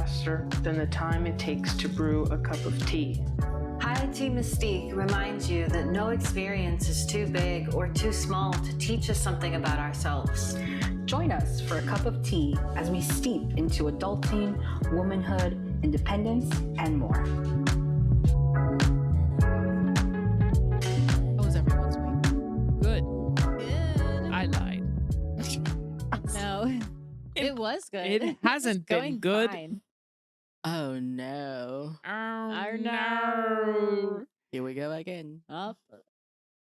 faster than the time it takes to brew a cup of tea. Hi, Tea Mystique reminds you that no experience is too big or too small to teach us something about ourselves. Join us for a cup of tea as we steep into adulting, womanhood, independence, and more. How was everyone's week? Good. Good. I lied. No, it was good. It hasn't been going good. Fine. Oh no. Oh no. Here we go again. Up.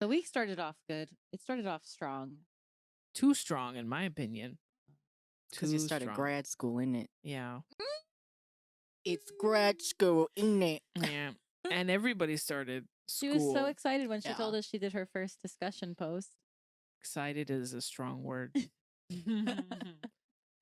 The week started off good. It started off strong. Too strong, in my opinion. Because you Too started strong. grad school, innit? Yeah. It's grad school, innit? Yeah. And everybody started She school. was so excited when she Yeah. told us she did her first discussion post. Excited is a strong word.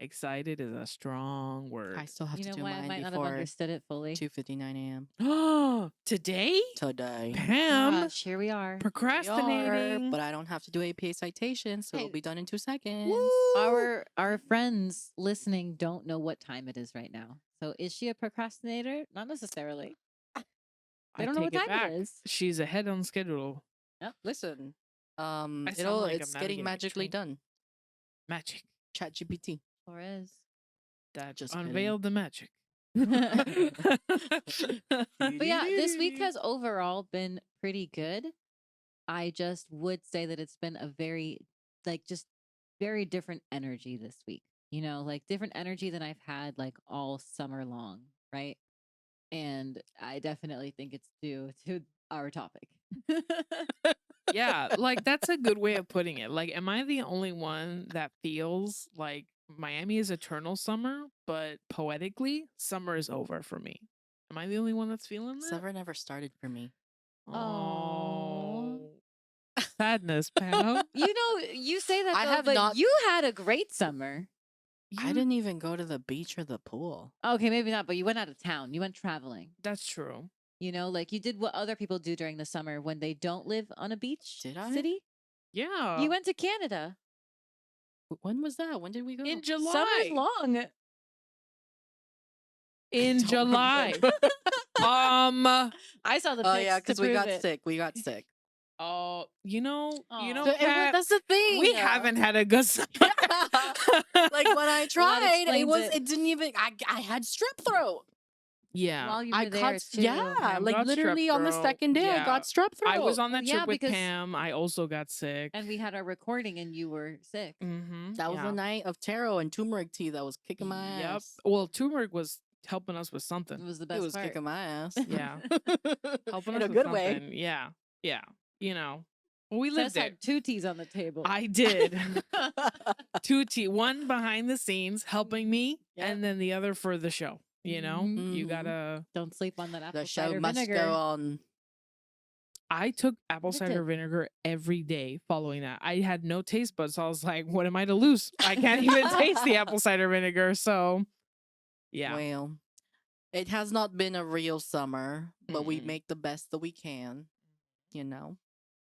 Excited is a strong word. I still have You to know do why I mine might not have before understood it fully. 2:59 a.m. Today? today. Pam? Gosh, here we are. Procrastinating. But I don't have to do APA citation, so Hey. it'll be done in 2 seconds. Our friends listening don't know what time it is right now. So is she a procrastinator? Not necessarily. They don't know what take time it is. She's ahead on schedule. Listen, sound like it's I'm getting navigating a magically train. done. Magic. ChatGPT. Torres. That Just unveiled the magic. But yeah, this week has overall been pretty good. I just would say that it's been a very, just very different energy this week. You know, like different energy than I've had like all summer long, right? And I definitely think it's due to our topic. Yeah, like that's a good way of putting it. Like, am I the only one that feels like Miami is eternal summer, but poetically, summer is over for me? Am I the only one that's feeling that? Summer never started for me. Oh, sadness, Pam. You know, you say that, I though, have but not- you had a great summer. I didn't even go to the beach or the pool. Okay, maybe not, but you went out of town. You went traveling. That's true. You know, like you did what other people do during the summer when they don't live on a beach Did I? city. Yeah. You went to Canada. When was that? When did we go? in July. Summer's long. In Don't July. remember. I saw the Oh pics yeah, to because we prove got it. sick. We got sick. Oh, you know, Aw. So Kat, that's the thing. we haven't had a good summer. Like when I tried, explains it. it didn't even. I had strep throat. Yeah. While you were I there, caught too. yeah, Pam like got literally strep on the throat. second day, I Yeah. got strep throat. I was on that Well, trip yeah, with because- Pam. I also got sick. And we had our recording, and you were sick. Mm-hmm. That was the night of taro and turmeric tea that was kicking my Yep. ass. Well, turmeric was helping us with It something. was the It best was part. kicking my ass. Yeah. Helping In us a with good way. something. Yeah. Yeah. You know. Well, we Tess lived there. had 2 teas on the table. I did. 2 one behind the scenes helping me, Yep. and then the other for the show. You know, you Mhm. gotta. Don't sleep on that apple The show cider must vinegar. go on. I took apple Addicted. cider vinegar every day following that. I had no taste buds, so I was like, "What am I to lose? I can't even taste the apple cider vinegar." So, yeah, Well, it has not been a real summer, but we Mm-mm. make the best that we can. You know.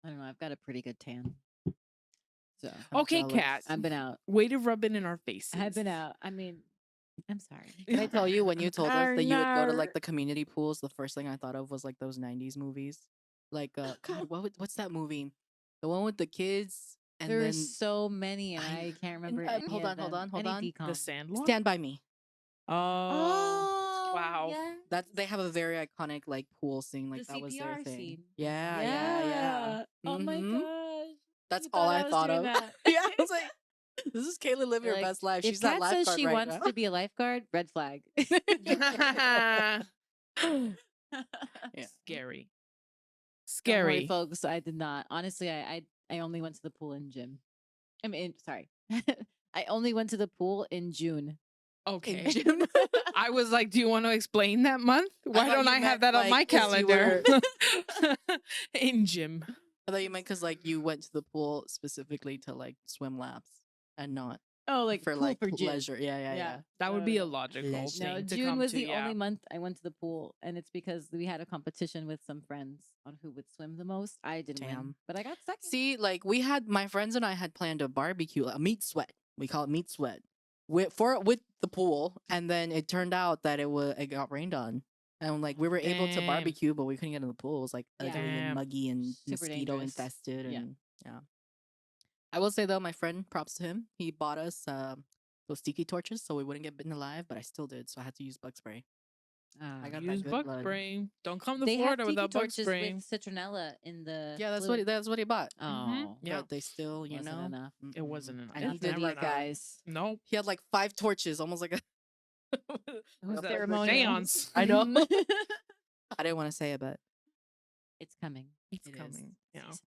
I don't know. I've got a pretty good tan. So I'm okay, jealous. Kat. I've been out. Way to rub it in our faces. I've been out. I mean, I'm sorry. Did I tell you when you told us that you would go to Arnar. like the community pools? The first thing I thought of was like those '90s movies. Like, God, what's that movie? The one with the kids and There then are so many, and I can't remember. any hold of on, hold them. on, hold Any on. The decom. Sandlot. Stand by Me. Oh, wow. Yeah. That's they have a very iconic like pool scene. Like The that was their CPR thing. scene. Yeah, yeah. Oh my Mhm. gosh. That's You all I was thought doing of. that. Yeah, I was like, this is Kayla living her Like, best life. If She's that Kat lifeguard says she right wants now. to be a lifeguard, red flag. Scary. Don't worry, Scary. folks. I did not. Honestly, I only went to the pool in gym. I mean, sorry. I only went to the pool in June. Okay. June. I was like, do you want to explain that month? Why thought don't you I have meant, that on my like, 'cause you calendar? In gym. I thought you meant because like you went to the pool specifically to like swim laps and not Oh, like for pool like for gym. pleasure. Yeah. Yeah. That would be a logical Leisure. thing No, to June come was to, the yeah. only month I went to the pool, and it's because we had a competition with some friends on who would swim the most. I didn't win, Damn. but I got second. See, like my friends and I had planned a barbecue, a meat sweat. We call it meat sweat, with the pool, and then it turned out that it got rained on. And like we were able to Damn. barbecue, but we couldn't get in the pool. It was like Yeah. ugly and Damn. muggy and Super mosquito dangerous. infested. Yeah. And yeah. I will say though, my friend, props to him. He bought us those tiki torches so we wouldn't get bitten alive, but I still did, so I had to use bug spray. I got Use that good bug blood. spray. Don't come to They have Florida tiki without bug torches spray. with citronella in the. Yeah, that's fluid. what he bought. Oh, Yeah. But they still, you wasn't know, enough. It wasn't enough. And Enough he did. idiot Never enough. guys. Nope. He had like 5 torches, almost like a Who's a that? ceremonial. Seance. I know. I didn't want to say it, but It's coming. It's It is. coming. Yeah. Season.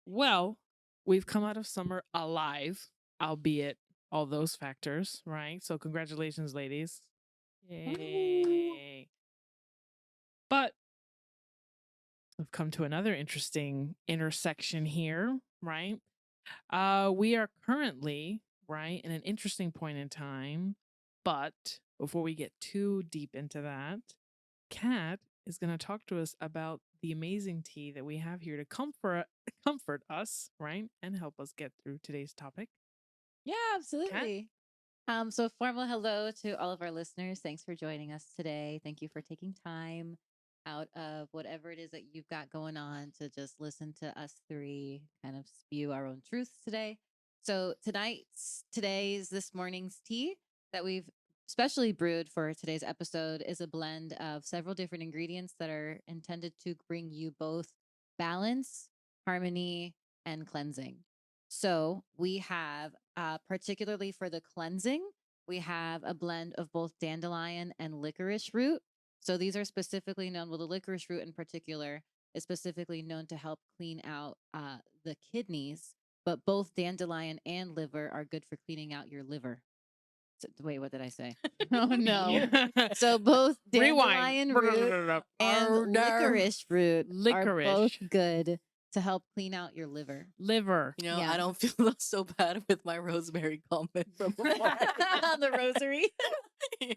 Well, we've come out of summer alive, albeit all those factors, right? So congratulations, ladies. Yay. But we've come to another interesting intersection here, right? We are currently, right, in an interesting point in time. But before we get too deep into that, Kat is going to talk to us about the amazing tea that we have here to comfort us, right, and help us get through today's topic. Yeah, absolutely. So a formal hello to all of our listeners. Thanks for joining us today. Thank you for taking time out of whatever it is that you've got going on to just listen to us three kind of spew our own truths today. So this morning's tea that we've specially brewed for today's episode is a blend of several different ingredients that are intended to bring you both balance, harmony, and cleansing. So we have, particularly for the cleansing, we have a blend of both dandelion and licorice root. So these are specifically known, well, the licorice root in particular is specifically known to help clean out the kidneys, but both dandelion and liver are good for cleaning out your liver. Wait, what did I say? Oh no! So both dandelion root and licorice root are both good to help clean out your liver. Liver. you know, Yeah. I don't feel so bad with my rosemary comment from before. The rosary. Yeah.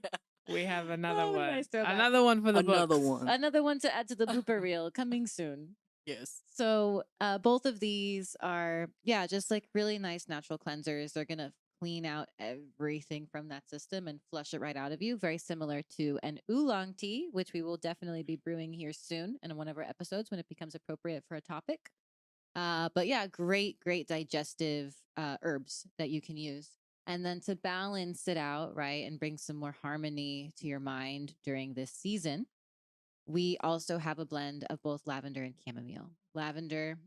We have another Oh, one. nice throwback. Another one for the Another books. one. Another one to add to the blooper reel coming soon. Yes. So both of these are, yeah, just like really nice natural cleansers. They're going to clean out everything from that system and flush it right out of you. Very similar to an oolong tea, which we will definitely be brewing here soon in one of our episodes when it becomes appropriate for a topic. But yeah, great digestive herbs that you can use. And then to balance it out, right, and bring some more harmony to your mind during this season, we also have a blend of both lavender and chamomile. Lavender,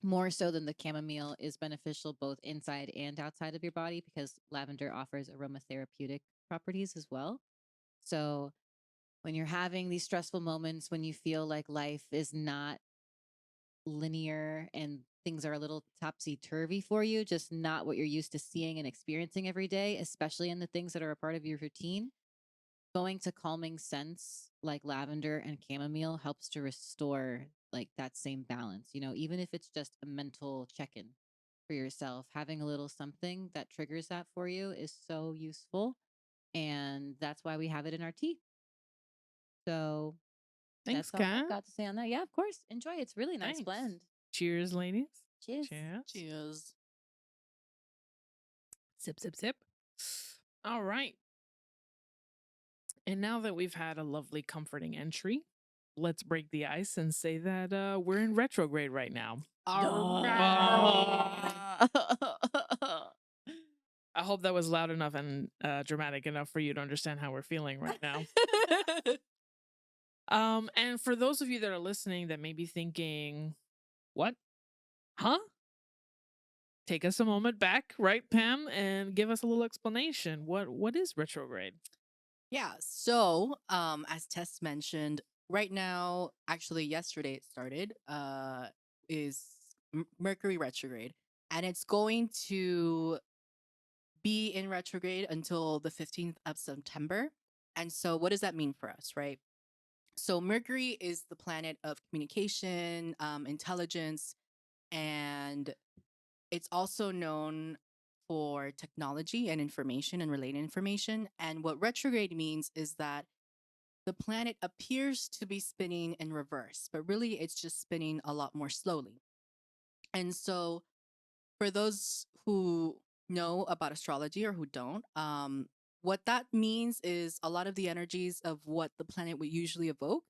more so than the chamomile, is beneficial both inside and outside of your body because lavender offers aromatherapeutic properties as well. So when you're having these stressful moments, when you feel like life is not linear and things are a little topsy-turvy for you, just not what you're used to seeing and experiencing every day, especially in the things that are a part of your routine, going to calming scents like lavender and chamomile helps to restore like that same balance. You know, even if it's just a mental check-in for yourself, having a little something that triggers that for you is so useful. And that's why we have it in our tea. So Thanks, that's all I've Kat. got to say on that. Yeah, of course. Enjoy. It's really nice Thanks. blend. Cheers, ladies. Cheers. Cheers. Cheers. Sip, sip, sip. All right. And now that we've had a lovely, comforting entry, let's break the ice and say that we're in retrograde right now. I hope that was loud enough and dramatic enough for you to understand how we're feeling right now. And for those of you that are listening that may be thinking, what? Huh? Take us a moment back, right, Pam, and give us a little explanation. What is retrograde? Yeah. So, as Tess mentioned, right now, actually yesterday it started, is Mercury Retrograde. And it's going to be in retrograde until the 15th of September. And so what does that mean for us, right? So Mercury is the planet of communication, intelligence, and it's also known for technology and information and related information. And what retrograde means is that the planet appears to be spinning in reverse, but really it's just spinning a lot more slowly. And so for those who know about astrology or who don't, what that means is a lot of the energies of what the planet would usually evoke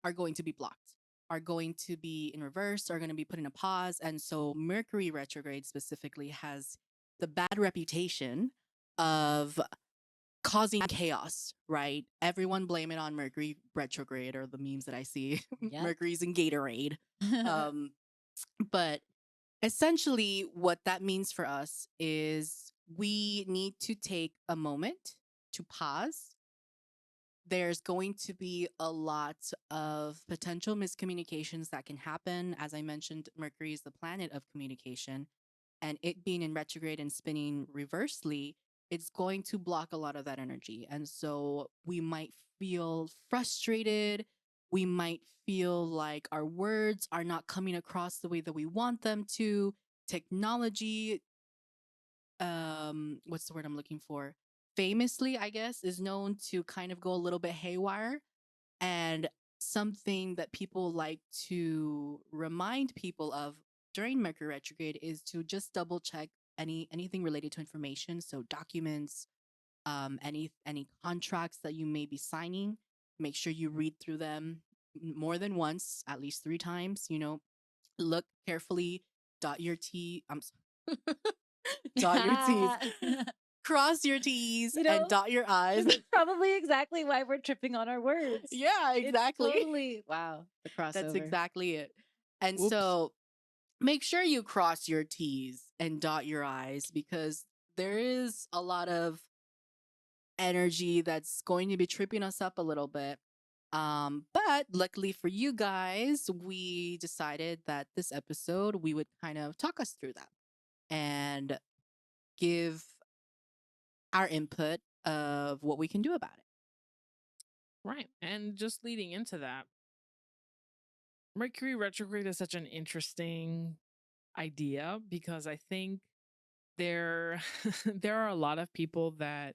are going to be blocked, are going to be in reverse, are going to be put in a pause. And so Mercury retrograde specifically has the bad reputation of causing chaos, right? Everyone blame it on Mercury retrograde or the memes that I see. Yep. Mercury's in Gatorade. Um, but essentially, what that means for us is we need to take a moment to pause. There's going to be a lot of potential miscommunications that can happen. As I mentioned, Mercury is the planet of communication, and it being in retrograde and spinning reversely, it's going to block a lot of that energy. And so we might feel frustrated. We might feel like our words are not coming across the way that we want them to. Technology, what's the word I'm looking for? Famously, I guess, is known to kind of go a little bit haywire. And something that people like to remind people of during Mercury retrograde is to just double check anything related to information. So documents, any contracts that you may be signing, make sure you read through them more than once, at least 3 times. Look carefully, dot your T. Dot your T's, cross your T's, You know, and dot your I's. This is probably exactly why we're tripping on our words. Yeah, It's exactly. totally wow. The crossover. That's exactly it. And Whoops. so make sure you cross your T's and dot your I's, because there is a lot of energy that's going to be tripping us up a little bit. But luckily for you guys, we decided that this episode we would kind of talk us through that and give our input of what we can do about it. Right. And just leading into that, Mercury retrograde is such an interesting idea because I think there there are a lot of people that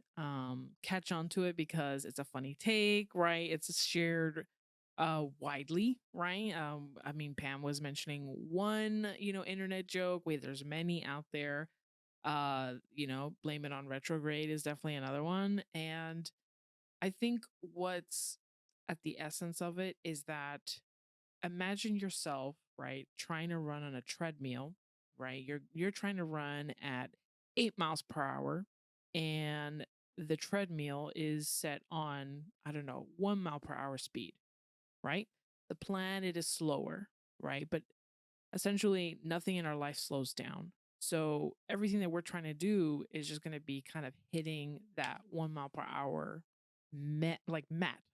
catch on to it because it's a funny take, right? It's shared widely, right? I mean, Pam was mentioning one, internet joke. Wait, there's many out there. Blame it on retrograde is definitely another one. And I think what's at the essence of it is that imagine yourself, right, trying to run on a treadmill, right? You're trying to run at 8 miles per hour and the treadmill is set on, I don't know, 1 mile per hour speed, right? The planet is slower, right? But essentially nothing in our life slows down. So everything that we're trying to do is just going to be kind of hitting that 1 mile per hour mat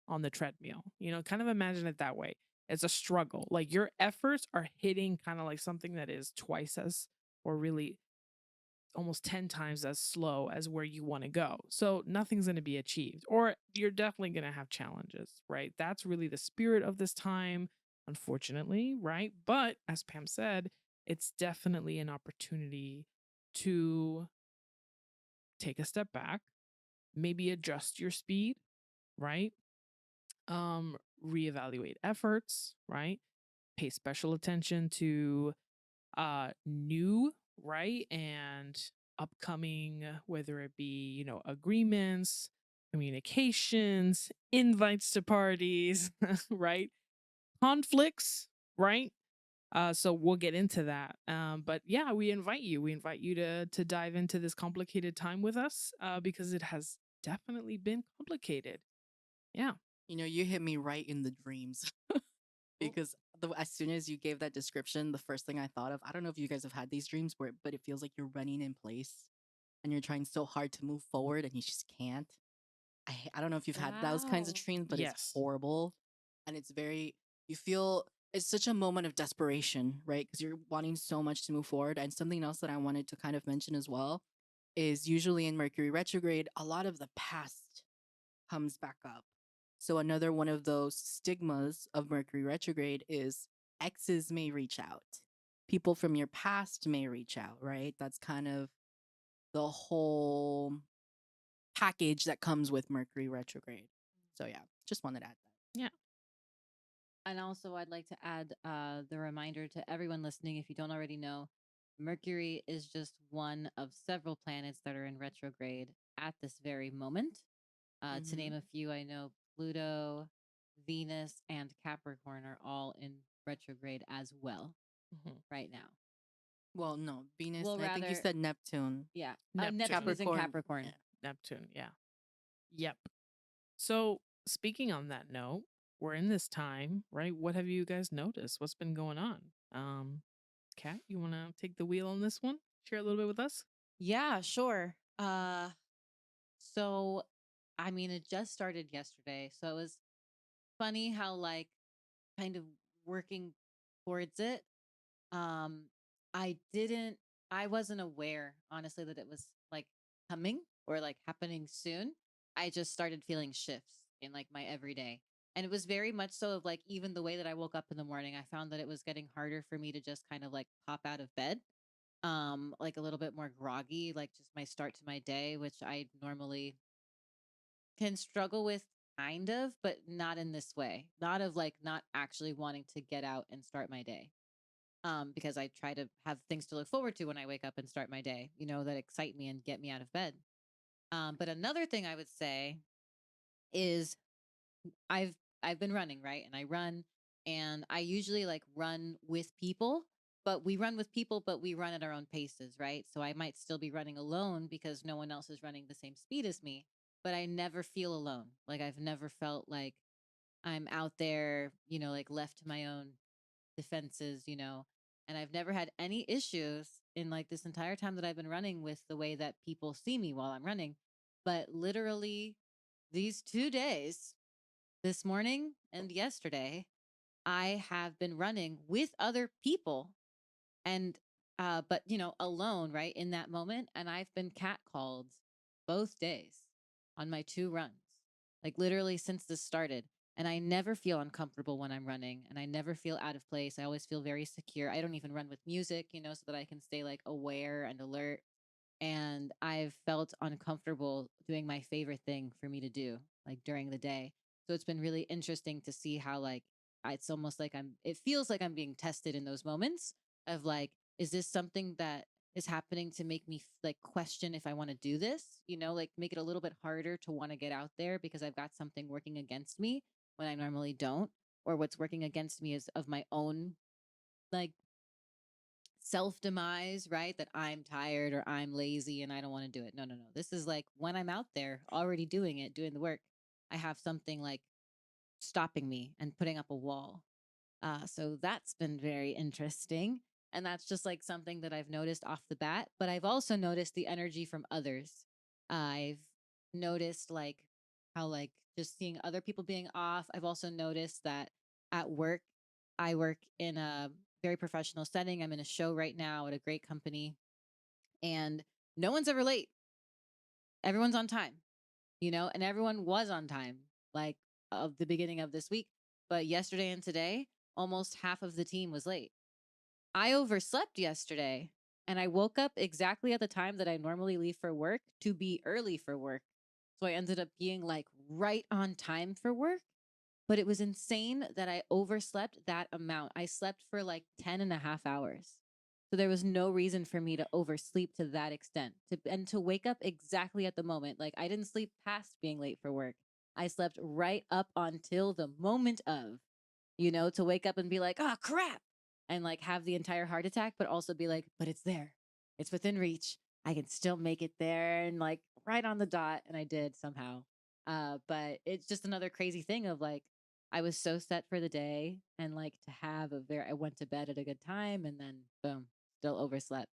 on the treadmill. Kind of imagine it that way. It's a struggle. Like your efforts are hitting kind of like something that is twice as, or really almost 10 times as slow as where you want to go. So nothing's going to be achieved, or you're definitely going to have challenges, right? That's really the spirit of this time, unfortunately, right? But as Pam said, it's definitely an opportunity to take a step back, maybe adjust your speed, right? Reevaluate efforts, right? Pay special attention to new, right? And upcoming, whether it be, agreements, communications, invites to parties, right? Conflicts, right? So we'll get into that. But yeah, we invite you to dive into this complicated time with us, because it has definitely been complicated. Yeah. You hit me right in the dreams. Because as soon as you gave that description, the first thing I thought of, I don't know if you guys have had these dreams but it feels like you're running in place and you're trying so hard to move forward and you just can't. I don't know if you've had those kinds of Wow. dreams, but Yes. it's horrible. And you feel it's such a moment of desperation, right? Because you're wanting so much to move forward. And something else that I wanted to kind of mention as well is usually in Mercury retrograde, a lot of the past comes back up. So another one of those stigmas of Mercury retrograde is exes may reach out. People from your past may reach out, right? That's kind of the whole package that comes with Mercury retrograde. So yeah, just wanted to add that. Yeah. And also, I'd like to add the reminder to everyone listening, if you don't already know, Mercury is just one of several planets that are in retrograde at this very moment. To Mm-hmm. name a few, I know Pluto, Venus, and Capricorn are all in retrograde as well Mhm. right now. Well, no, Venus, Well, and I think you rather, said Neptune. yeah. Neptune. Neptune is in Capricorn. Capricorn. Yeah. Neptune, yeah. Yep. So, speaking on that note, we're in this time, right? What have you guys noticed? What's been going on? Kat, you want to take the wheel on this one? Share a little bit with us? Yeah, sure. So I mean, it just started yesterday, so it was funny how like kind of working towards it. Um, I didn't, I wasn't aware, honestly, that it was like coming or like happening soon. I just started feeling shifts in like my everyday. And it was very much so of like even the way that I woke up in the morning, I found that it was getting harder for me to just kind of like pop out of bed. Like a little bit more groggy, like just my start to my day, which I normally can struggle with kind of, but not in this way. Not of like not actually wanting to get out and start my day. Because I try to have things to look forward to when I wake up and start my day, that excite me and get me out of bed. But another thing I would say is I've I've been running, right? And I run and I usually like run with people, but we run with people, but we run at our own paces, right? So I might still be running alone because no one else is running the same speed as me, but I never feel alone. Like I've never felt like I'm out there, like left to my own defenses, and I've never had any issues in like this entire time that I've been running with the way that people see me while I'm running. But literally these 2 days, this morning and yesterday, I have been running with other people and but alone, right, in that moment, and I've been catcalled both days on my 2 runs, like literally since this started. And I never feel uncomfortable when I'm running, and I never feel out of place. I always feel very secure. I don't even run with music, so that I can stay like aware and alert. And I've felt uncomfortable doing my favorite thing for me to do, like during the day. So it's been really interesting to see how like it's almost like it feels like I'm being tested in those moments of like, is this something that is happening to make me like question if I want to do this, like make it a little bit harder to want to get out there because I've got something working against me when I normally don't, or what's working against me is of my own like self demise, right? That I'm tired or I'm lazy and I don't want to do it. No, no, no. This is like when I'm out there already doing it, doing the work, I have something like stopping me and putting up a wall. So that's been very interesting. And that's just like something that I've noticed off the bat. But I've also noticed the energy from others. I've noticed like how, like, just seeing other people being off. I've also noticed that at work, I work in a very professional setting. I'm in a show right now at a great company, and no one's ever late. Everyone's on time, and everyone was on time, like of the beginning of this week. But yesterday and today, almost half of the team was late. I overslept yesterday and I woke up exactly at the time that I normally leave for work to be early for work. So I ended up being like right on time for work. But it was insane that I overslept that amount. I slept for like 10 and a half hours. So there was no reason for me to oversleep to that extent. And to wake up exactly at the moment. Like I didn't sleep past being late for work. I slept right up until the moment of, to wake up and be like, oh crap. And like have the entire heart attack, but also be like, but it's there. It's within reach. I can still make it there and like right on the dot. And I did somehow. But it's just another crazy thing of like, I was so set for the day and like to have I went to bed at a good time and then boom, still overslept.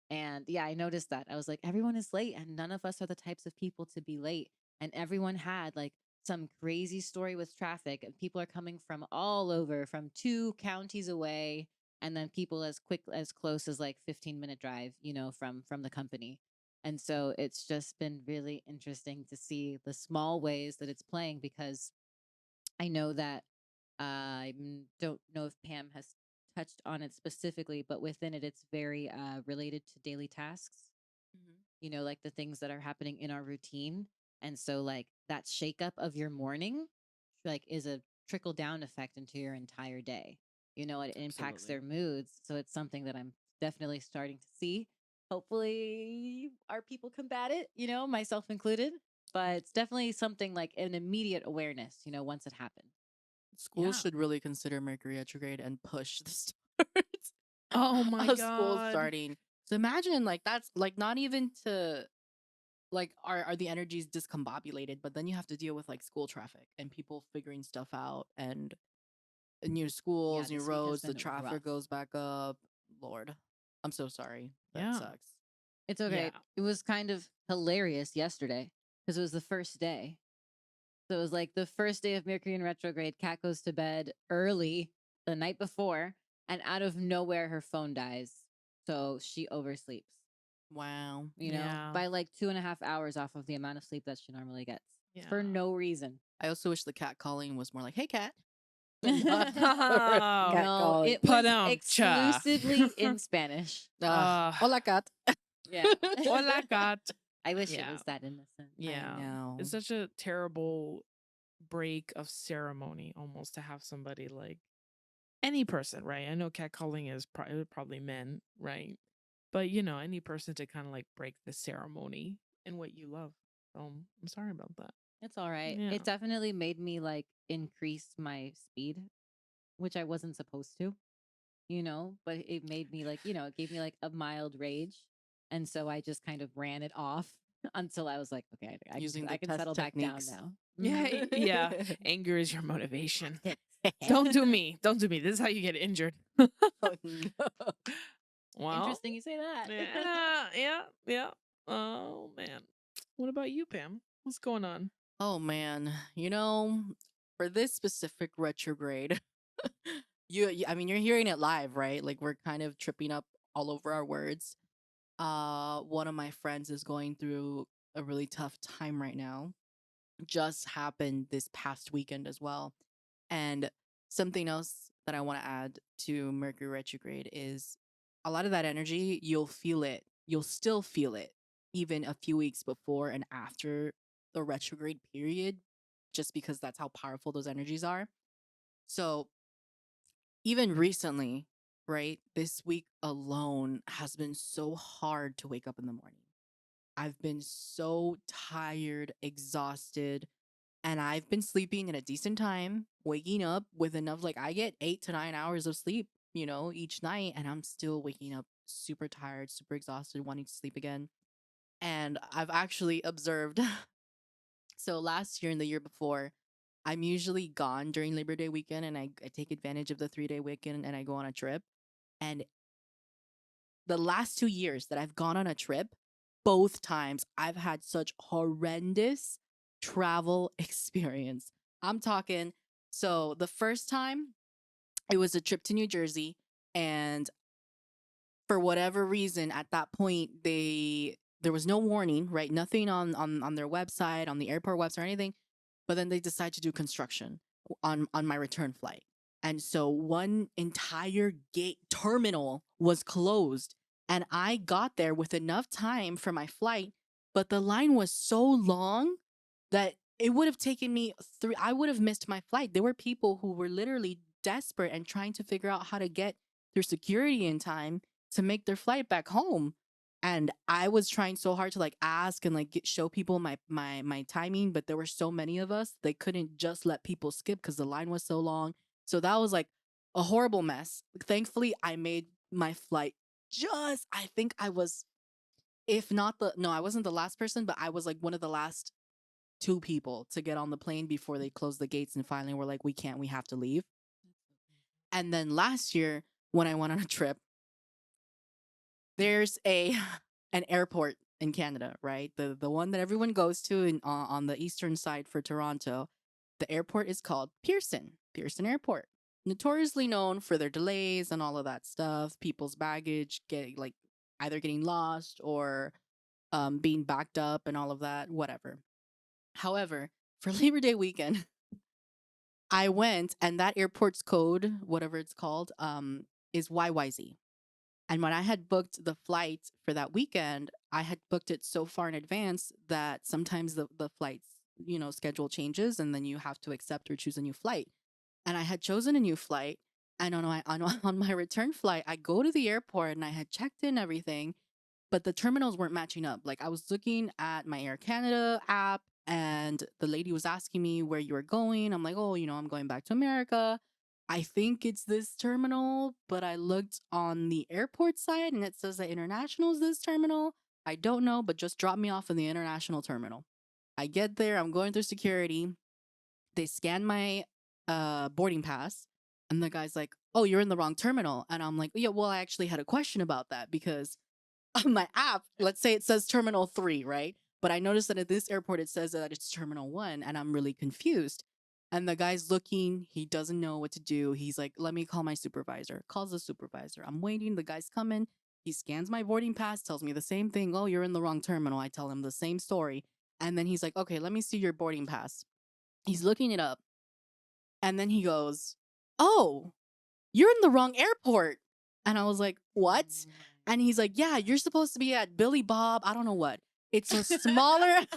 And yeah, I noticed that. I was like, everyone is late and none of us are the types of people to be late. And everyone had like some crazy story with traffic and people are coming from all over, from 2 counties away, and then people as close as like 15-minute drive, from the company. And so it's just been really interesting to see the small ways that it's playing because I know that don't know if Pam has touched on it specifically, but within it, it's very related to daily tasks, Mm-hmm. like the things that are happening in our routine. And so, like, that shakeup of your morning, like, is a trickle down effect into your entire day. It impacts Absolutely. their moods. So it's something that I'm definitely starting to see. Hopefully, our people combat it, myself included. But it's definitely something like an immediate awareness, once it happened. Schools Yeah. should really consider Mercury retrograde and push the start Oh my of school God. starting. So imagine like that's like not even to like are the energies discombobulated, but then you have to deal with like school traffic and people figuring stuff out and new schools, new this week has roads, the been traffic rough. goes back up. Lord, I'm so sorry. That Yeah. sucks. It's okay. Yeah. It was kind of hilarious yesterday because it was the first day. So it was like the first day of Mercury in retrograde. Kat goes to bed early the night before, and out of nowhere, her phone dies. So she oversleeps, Wow. Yeah. by like 2.5 hours off of the amount of sleep that she normally gets for Yeah. no reason. I also wish the cat calling was more like, "Hey, cat." Oh. Cat No, calling. it was Pa-dum-cha. exclusively in Spanish. Hola, cat. Yeah. Hola, cat. I wish it Yeah. was that innocent. Yeah. know. It's such a terrible break of ceremony almost to have somebody like any person, right? I know catcalling is probably men, right? But any person to kind of like break the ceremony and what you love. I'm sorry about that. It's all right. Yeah. It definitely made me like increase my speed, which I wasn't supposed to, but it made me like, it gave me like a mild rage. And so I just kind of ran it off until I was like, okay, Using I the can test settle techniques. back down now. Yeah, yeah. Anger is your motivation. Don't do me. Don't do me. This is how you get injured. Oh, no. Well, Interesting you say that. yeah. Oh man. What about you, Pam? What's going on? Oh man, for this specific retrograde, I mean, you're hearing it live, right? Like we're kind of tripping up all over our words. One of my friends is going through a really tough time right now. Just happened this past weekend as well. And something else that I want to add to Mercury retrograde is a lot of that energy, you'll feel it. You'll still feel it even a few weeks before and after the retrograde period, just because that's how powerful those energies are. So, even recently, right, this week alone has been so hard to wake up in the morning. I've been so tired, exhausted, and I've been sleeping at a decent time, waking up with enough. Like, I get 8 to 9 hours of sleep, each night, and I'm still waking up super tired, super exhausted, wanting to sleep again. And I've actually observed, so last year and the year before, I'm usually gone during Labor Day weekend and I take advantage of the 3-day weekend and I go on a trip. And the last 2 years that I've gone on a trip, both times I've had such horrendous travel experience. I'm talking, so the first time it was a trip to New Jersey, and for whatever reason at that point there was no warning, right? Nothing on their website, on the airport website or anything. But then they decide to do construction on my return flight. And so one entire gate terminal was closed. And I got there with enough time for my flight, but the line was so long that it would have taken me I would have missed my flight. There were people who were literally desperate and trying to figure out how to get through security in time to make their flight back home. And I was trying so hard to like ask and like show people my timing, but there were so many of us they couldn't just let people skip because the line was so long. So that was like a horrible mess. Thankfully, I made my flight. I think I was, if not the no, I wasn't the last person, but I was like one of the last two people to get on the plane before they closed the gates and finally were like, we have to leave. And then last year when I went on a trip, there's an airport in Canada, right? The one that everyone goes to on the eastern side for Toronto. The airport is called Pearson Airport. Notoriously known for their delays and all of that stuff, people's baggage getting like either getting lost or being backed up and all of that, whatever. However, for Labor Day weekend, I went and that airport's code, whatever it's called, is YYZ. And when I had booked the flight for that weekend, I had booked it so far in advance that sometimes the flight's, schedule changes and then you have to accept or choose a new flight. And I had chosen a new flight And on my return flight, I go to the airport and I had checked in everything, but the terminals weren't matching up. Like I was looking at my Air Canada app and the lady was asking me where you were going. I'm like, oh, I'm going back to America. I think it's this terminal, but I looked on the airport side and it says that international is this terminal. I don't know, but just drop me off in the international terminal. I get there, I'm going through security. They scan my boarding pass, and the guy's like, "Oh, you're in the wrong terminal." And I'm like, "Yeah, well, I actually had a question about that because on my app, let's say it says Terminal 3, right? But I noticed that at this airport it says that it's Terminal 1, and I'm really confused." And the guy's looking, he doesn't know what to do. He's like, "Let me call my supervisor." Calls the supervisor. I'm waiting, the guy's coming. He scans my boarding pass, tells me the same thing. "Oh, you're in the wrong terminal." I tell him the same story. And then he's like, "Okay, let me see your boarding pass." He's looking it up. And then he goes, "Oh, you're in the wrong airport." And I was like, "What?" And he's like, "Yeah, you're supposed to be at Billy Bob. I don't know what. It's a smaller,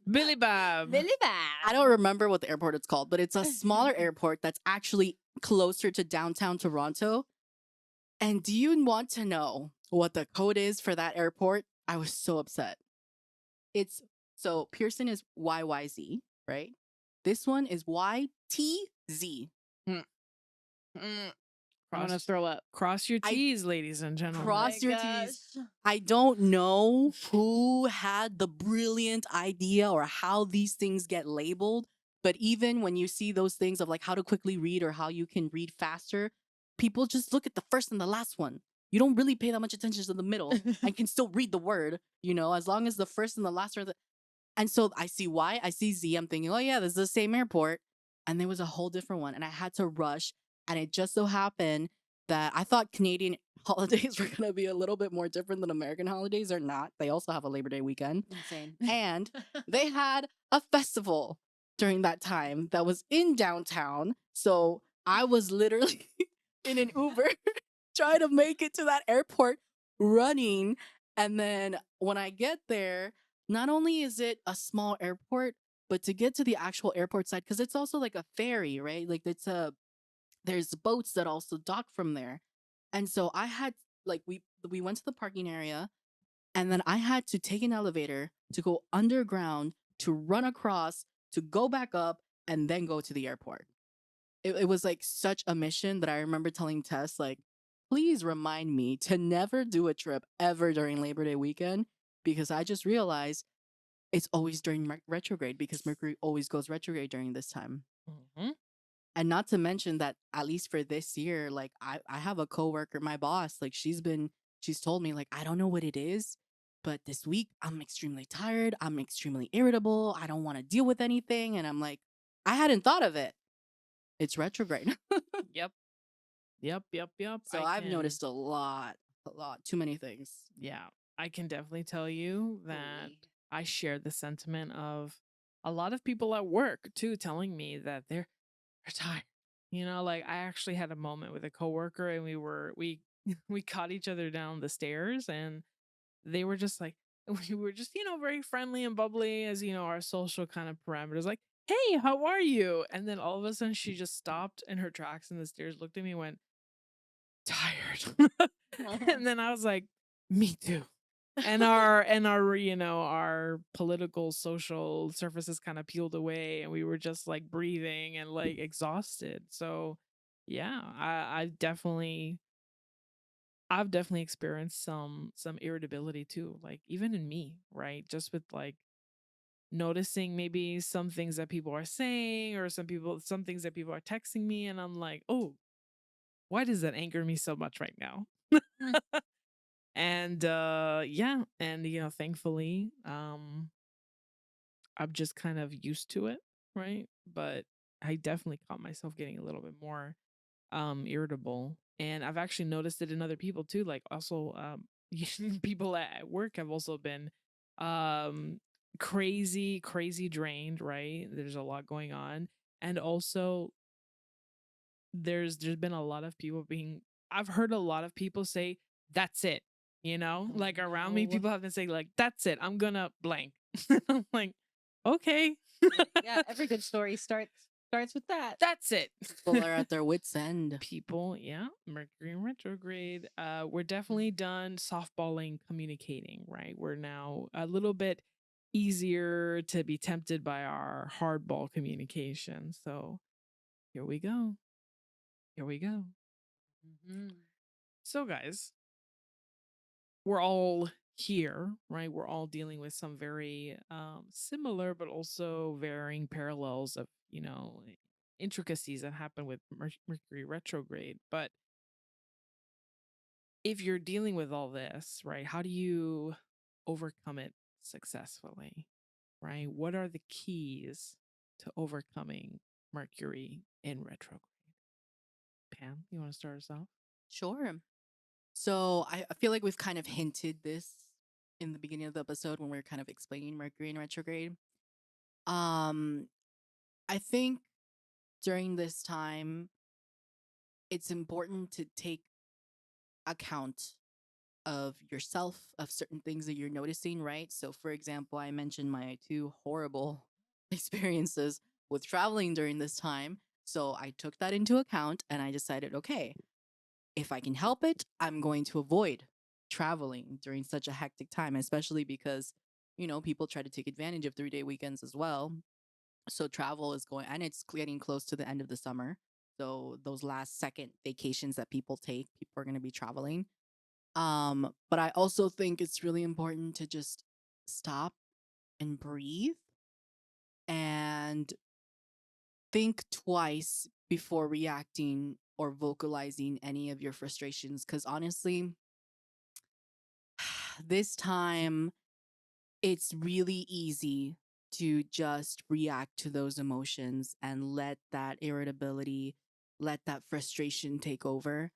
Billy Bob. I don't remember what the airport it's called, but it's a smaller airport that's actually closer to downtown Toronto." And do you want to know what the code is for that airport? I was so upset. So Pearson is YYZ, right? This one is YTZ. I'm gonna throw up. Cross your T's, ladies and gentlemen. Cross your T's. I don't know who had the brilliant idea or how these things get labeled, but even when you see those things of like how to quickly read or how you can read faster, people just look at the first and the last one. You don't really pay that much attention to the middle and can still read the word, as long as the first and the last are and so I see Y, I see Z, I'm thinking, oh yeah, this is the same airport. And there was a whole different one. And I had to rush. And it just so happened that I thought Canadian holidays were going to be a little bit more different than American holidays. They're not. They also have a Labor Day weekend. Insane. And they had a festival during that time that was in downtown. So I was literally in an Uber trying to make it to that airport running. And then when I get there, not only is it a small airport, but to get to the actual airport side, because it's also like a ferry, right? Like there's boats that also dock from there. And so I had we went to the parking area, and then I had to take an elevator to go underground, to run across, to go back up, and then go to the airport. It was like such a mission that I remember telling Tess, like, please remind me to never do a trip ever during Labor Day weekend, because I just realized it's always during retrograde, because Mercury always goes retrograde during this time. Mm-hmm. And not to mention that at least for this year, like I have a coworker, my boss, like she's told me, like, I don't know what it is, but this week I'm extremely tired. I'm extremely irritable. I don't want to deal with anything. And I'm like, I hadn't thought of it. It's retrograde. Yep. So I've noticed a lot, too many things. Yeah, I can definitely tell you that I share the sentiment of a lot of people at work too, telling me that they're tired. Like I actually had a moment with a coworker, and we caught each other down the stairs, and they were just like, we were just very friendly and bubbly, as our social kind of parameters, like, "Hey, how are you?" And then all of a sudden she just stopped in her tracks in the stairs, looked at me, went, "Tired." And then I was like, "Me too." And our political social surfaces kind of peeled away, and we were just like breathing and like exhausted. So yeah, I've definitely experienced some irritability too, like even in me, right? Just with like noticing maybe some things that people are saying, or some things that people are texting me, and I'm like, "Oh, why does that anger me so much right now?" And yeah, and thankfully I'm just kind of used to it, right? But I definitely caught myself getting a little bit more irritable, and I've actually noticed it in other people too, like also people at work have also been um crazy drained, right? There's a lot going on, and also there's been a lot of people I've heard a lot of people say, "That's it." Like around me, people have been saying like, "That's it, I'm gonna blank." I'm like, okay. Yeah, every good story starts Starts with that. That's it. People are at their wits' end. People, yeah, Mercury in retrograde. We're definitely done softballing communicating, right? We're now a little bit easier to be tempted by our hardball communication. So here we go. Here we go. So, guys, we're all here, right? We're all dealing with some very similar, but also varying parallels of, intricacies that happen with Mercury retrograde. But if you're dealing with all this, right, how do you overcome it successfully, right? What are the keys to overcoming Mercury in retrograde? Pam, you want to start us off? Sure. So I feel like we've kind of hinted this in the beginning of the episode when we were kind of explaining Mercury in retrograde. Um, I think during this time, it's important to take account of yourself, of certain things that you're noticing, right? So, for example, I mentioned my two horrible experiences with traveling during this time. So, I took that into account and I decided, okay, if I can help it, I'm going to avoid traveling during such a hectic time, especially because, people try to take advantage of 3-day weekends as well. So, travel is going, and it's getting close to the end of the summer. So, those last second vacations that people take, people are going to be traveling. But I also think it's really important to just stop and breathe and think twice before reacting or vocalizing any of your frustrations. Because honestly, this time it's really easy to just react to those emotions and let that irritability, let that frustration take over.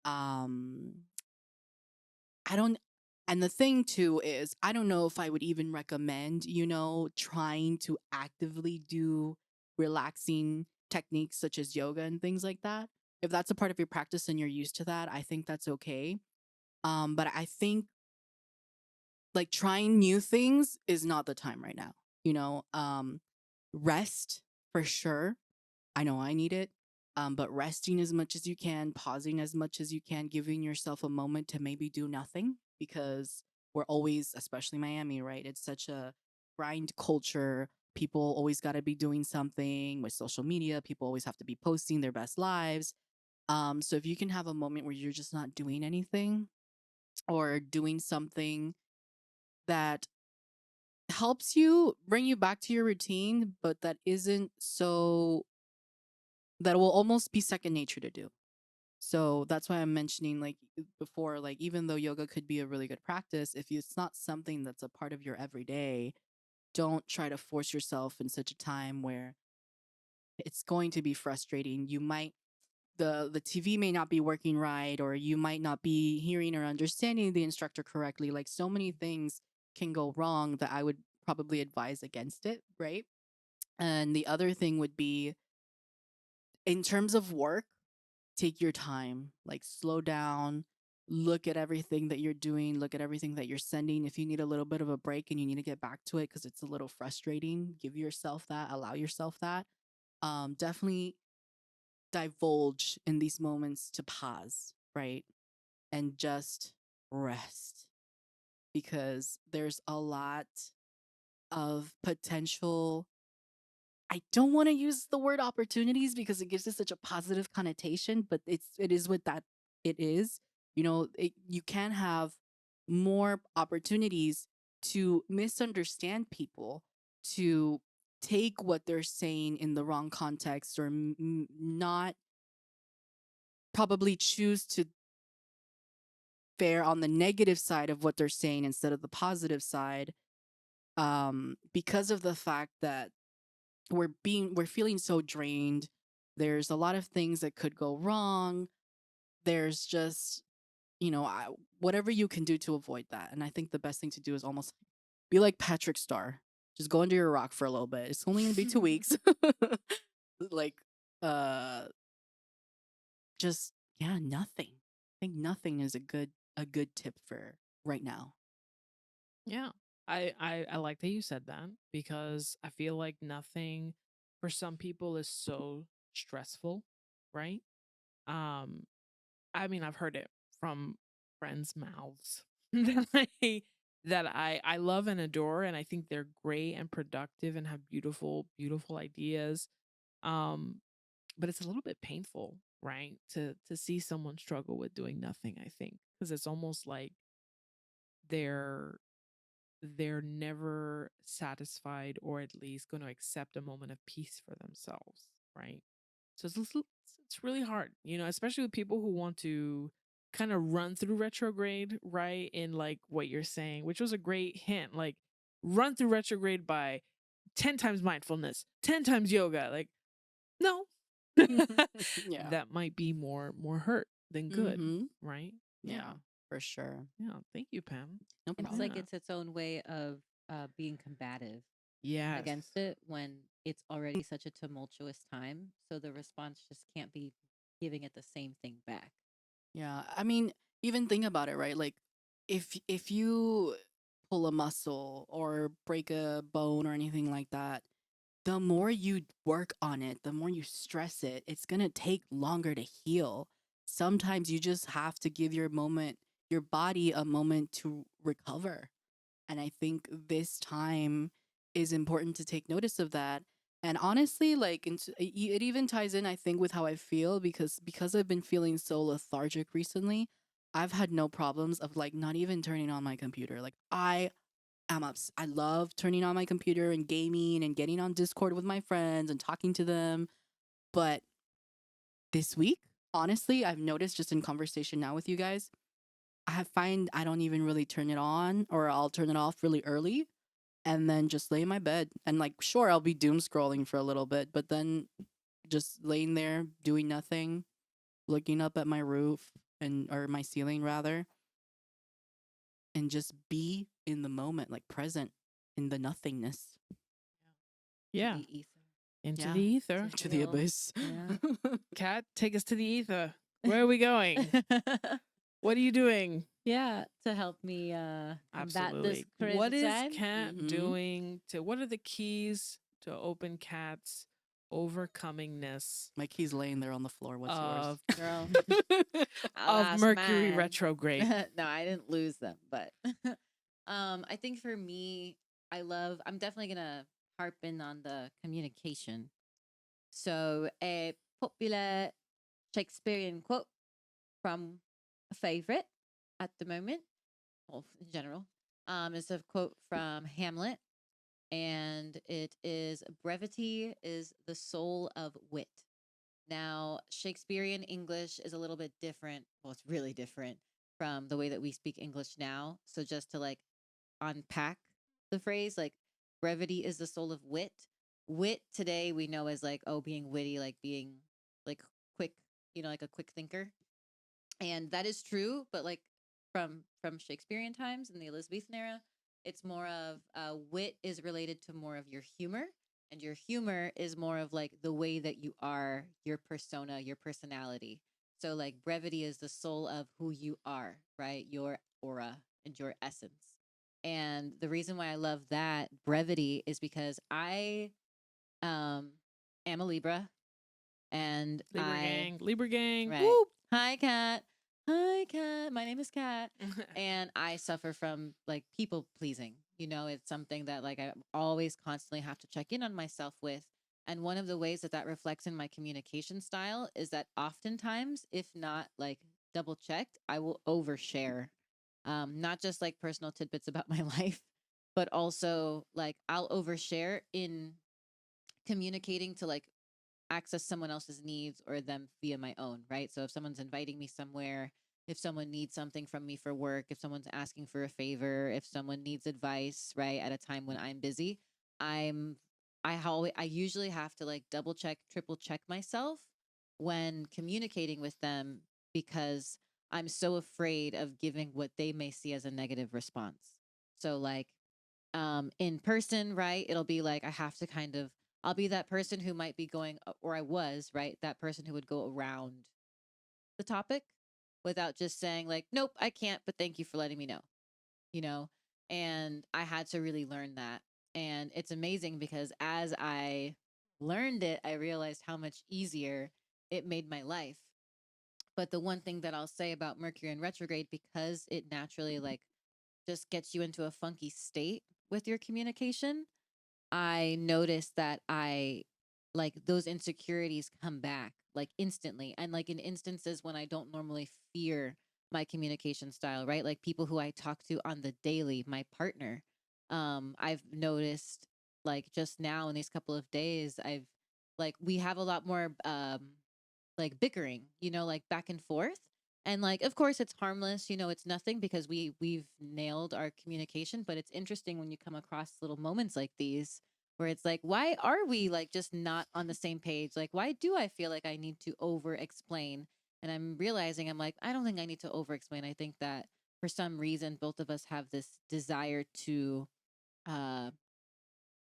Um, I don't and the thing too is I don't know if I would even recommend, trying to actively do relaxing techniques such as yoga and things like that. If that's a part of your practice and you're used to that, I think that's okay. But I think like trying new things is not the time right now. Rest for sure. I know I need it. But resting as much as you can, pausing as much as you can, giving yourself a moment to maybe do nothing because we're always, especially Miami, right? It's such a grind culture. People always got to be doing something with social media. People always have to be posting their best lives. So if you can have a moment where you're just not doing anything or doing something that helps you bring you back to your routine, but that isn't so that will almost be second nature to do. So that's why I'm mentioning like before, like even though yoga could be a really good practice, if it's not something that's a part of your everyday, don't try to force yourself in such a time where it's going to be frustrating. You might the TV may not be working right, or you might not be hearing or understanding the instructor correctly. Like so many things can go wrong that I would probably advise against it, right? And the other thing would be in terms of work, take your time, like slow down, look at everything that you're doing, look at everything that you're sending. If you need a little bit of a break and you need to get back to it because it's a little frustrating, give yourself that, allow yourself that. Definitely divulge in these moments to pause, right? And just rest because there's a lot of potential. I don't want to use the word opportunities because it gives it such a positive connotation, but it is what that it is. You can have more opportunities to misunderstand people, to take what they're saying in the wrong context, or not probably choose to fare on the negative side of what they're saying instead of the positive side, because of the fact that we're feeling so drained. There's a lot of things that could go wrong. There's just, whatever you can do to avoid that. And I think the best thing to do is almost be like Patrick Star. Just go under your rock for a little bit. It's only going to be 2 weeks. Like, uh, just, yeah, nothing. I think nothing is a good tip for right now. Yeah. I like that you said that because I feel like nothing for some people is so stressful, right? Um, I mean, I've heard it from friends' mouths that I love and adore, and I think they're great and productive and have beautiful, beautiful ideas. Um, but it's a little bit painful, right? To see someone struggle with doing nothing, I think, because it's almost like they're they're never satisfied or at least going to accept a moment of peace for themselves, right? So it's really hard, especially with people who want to kind of run through retrograde, right? In like what you're saying, which was a great hint, like run through retrograde by 10 times mindfulness, 10 times yoga. Like, no. Yeah. That might be more hurt than good, Mm-hmm. right? Yeah, for sure. Yeah. Thank you, Pam. No It's problem. like Yeah. it's its own way of being combative Yes. against it when it's already such a tumultuous time. So the response just can't be giving it the same thing back. Yeah, I mean, even think about it, right? Like, if you pull a muscle or break a bone or anything like that, the more you work on it, the more you stress it, it's gonna take longer to heal. Sometimes you just have to give your body a moment to recover. And I think this time is important to take notice of that. And honestly, like it even ties in, I think, with how I feel because I've been feeling so lethargic recently. I've had no problems of like not even turning on my computer. Like I love turning on my computer and gaming and getting on Discord with my friends and talking to them. But this week, honestly, I've noticed just in conversation now with you guys, find I don't even really turn it on, or I'll turn it off really early and then just lay in my bed and like sure I'll be doom scrolling for a little bit, but then just laying there doing nothing, looking up at my roof and or my ceiling rather, and just be in the moment, like present in the nothingness. Yeah. The ether. Into Yeah. the ether. To the Feel- abyss. Yeah. Kat, take us to the ether. Where are we going? What are you doing? Yeah, to help me combat this Absolutely. What is crazy time. Kat Mhm. doing what are the keys to open Kat's overcomingness My key's laying there on the floor. What's of Girl, I'll of ask Mercury mine. retrograde? No, I didn't lose them, but I think for me, I'm definitely gonna harp in on the communication. So a popular Shakespearean quote from a favorite at the moment, well, in general, is a quote from Hamlet, and it is brevity is the soul of wit. Now, Shakespearean English is a little bit different. Well, it's really different from the way that we speak English now. So, just to like unpack the phrase, like brevity is the soul of wit. Wit today we know as like, oh, being witty, like being like quick, like a quick thinker. And that is true, but like from Shakespearean times in the Elizabethan era, it's more of wit is related to more of your humor, and your humor is more of like the way that you are, your persona, your personality. So like brevity is the soul of who you are, right? Your aura and your essence. And the reason why I love that brevity is because I um am a Libra, and Libra gang. right. Whoop. Hi, Kat. Hi, Kat. My name is Kat. And I suffer from like people pleasing. It's something that like I always constantly have to check in on myself with. And one of the ways that that reflects in my communication style is that oftentimes, if not like double checked, I will overshare. Not just like personal tidbits about my life, but also like I'll overshare in communicating to like access someone else's needs or them via my own, right? So if someone's inviting me somewhere, if someone needs something from me for work, if someone's asking for a favor, if someone needs advice, right, at a time when I'm busy, I'm I usually have to like double check, triple check myself when communicating with them because I'm so afraid of giving what they may see as a negative response. So like in person, right, it'll be like I have to kind of I'll be that person who might be going, or I was, right? That person who would go around the topic without just saying, like, nope, I can't, but thank you for letting me know, you know? And I had to really learn that. And it's amazing because as I learned it, I realized how much easier it made my life. But the one thing that I'll say about Mercury in retrograde, because it naturally like just gets you into a funky state with your communication, I noticed that I like those insecurities come back like instantly. And like in instances when I don't normally fear my communication style, right? Like people who I talk to on the daily, my partner. I've noticed like just now in these couple of days, I've like we have a lot more like bickering, like back and forth. And like of course it's harmless, it's nothing because we've nailed our communication, but it's interesting when you come across little moments like these where it's like why are we like just not on the same page? Like why do I feel like I need to over explain? And I'm realizing I'm like I don't think I need to over explain. I think that for some reason both of us have this desire to uh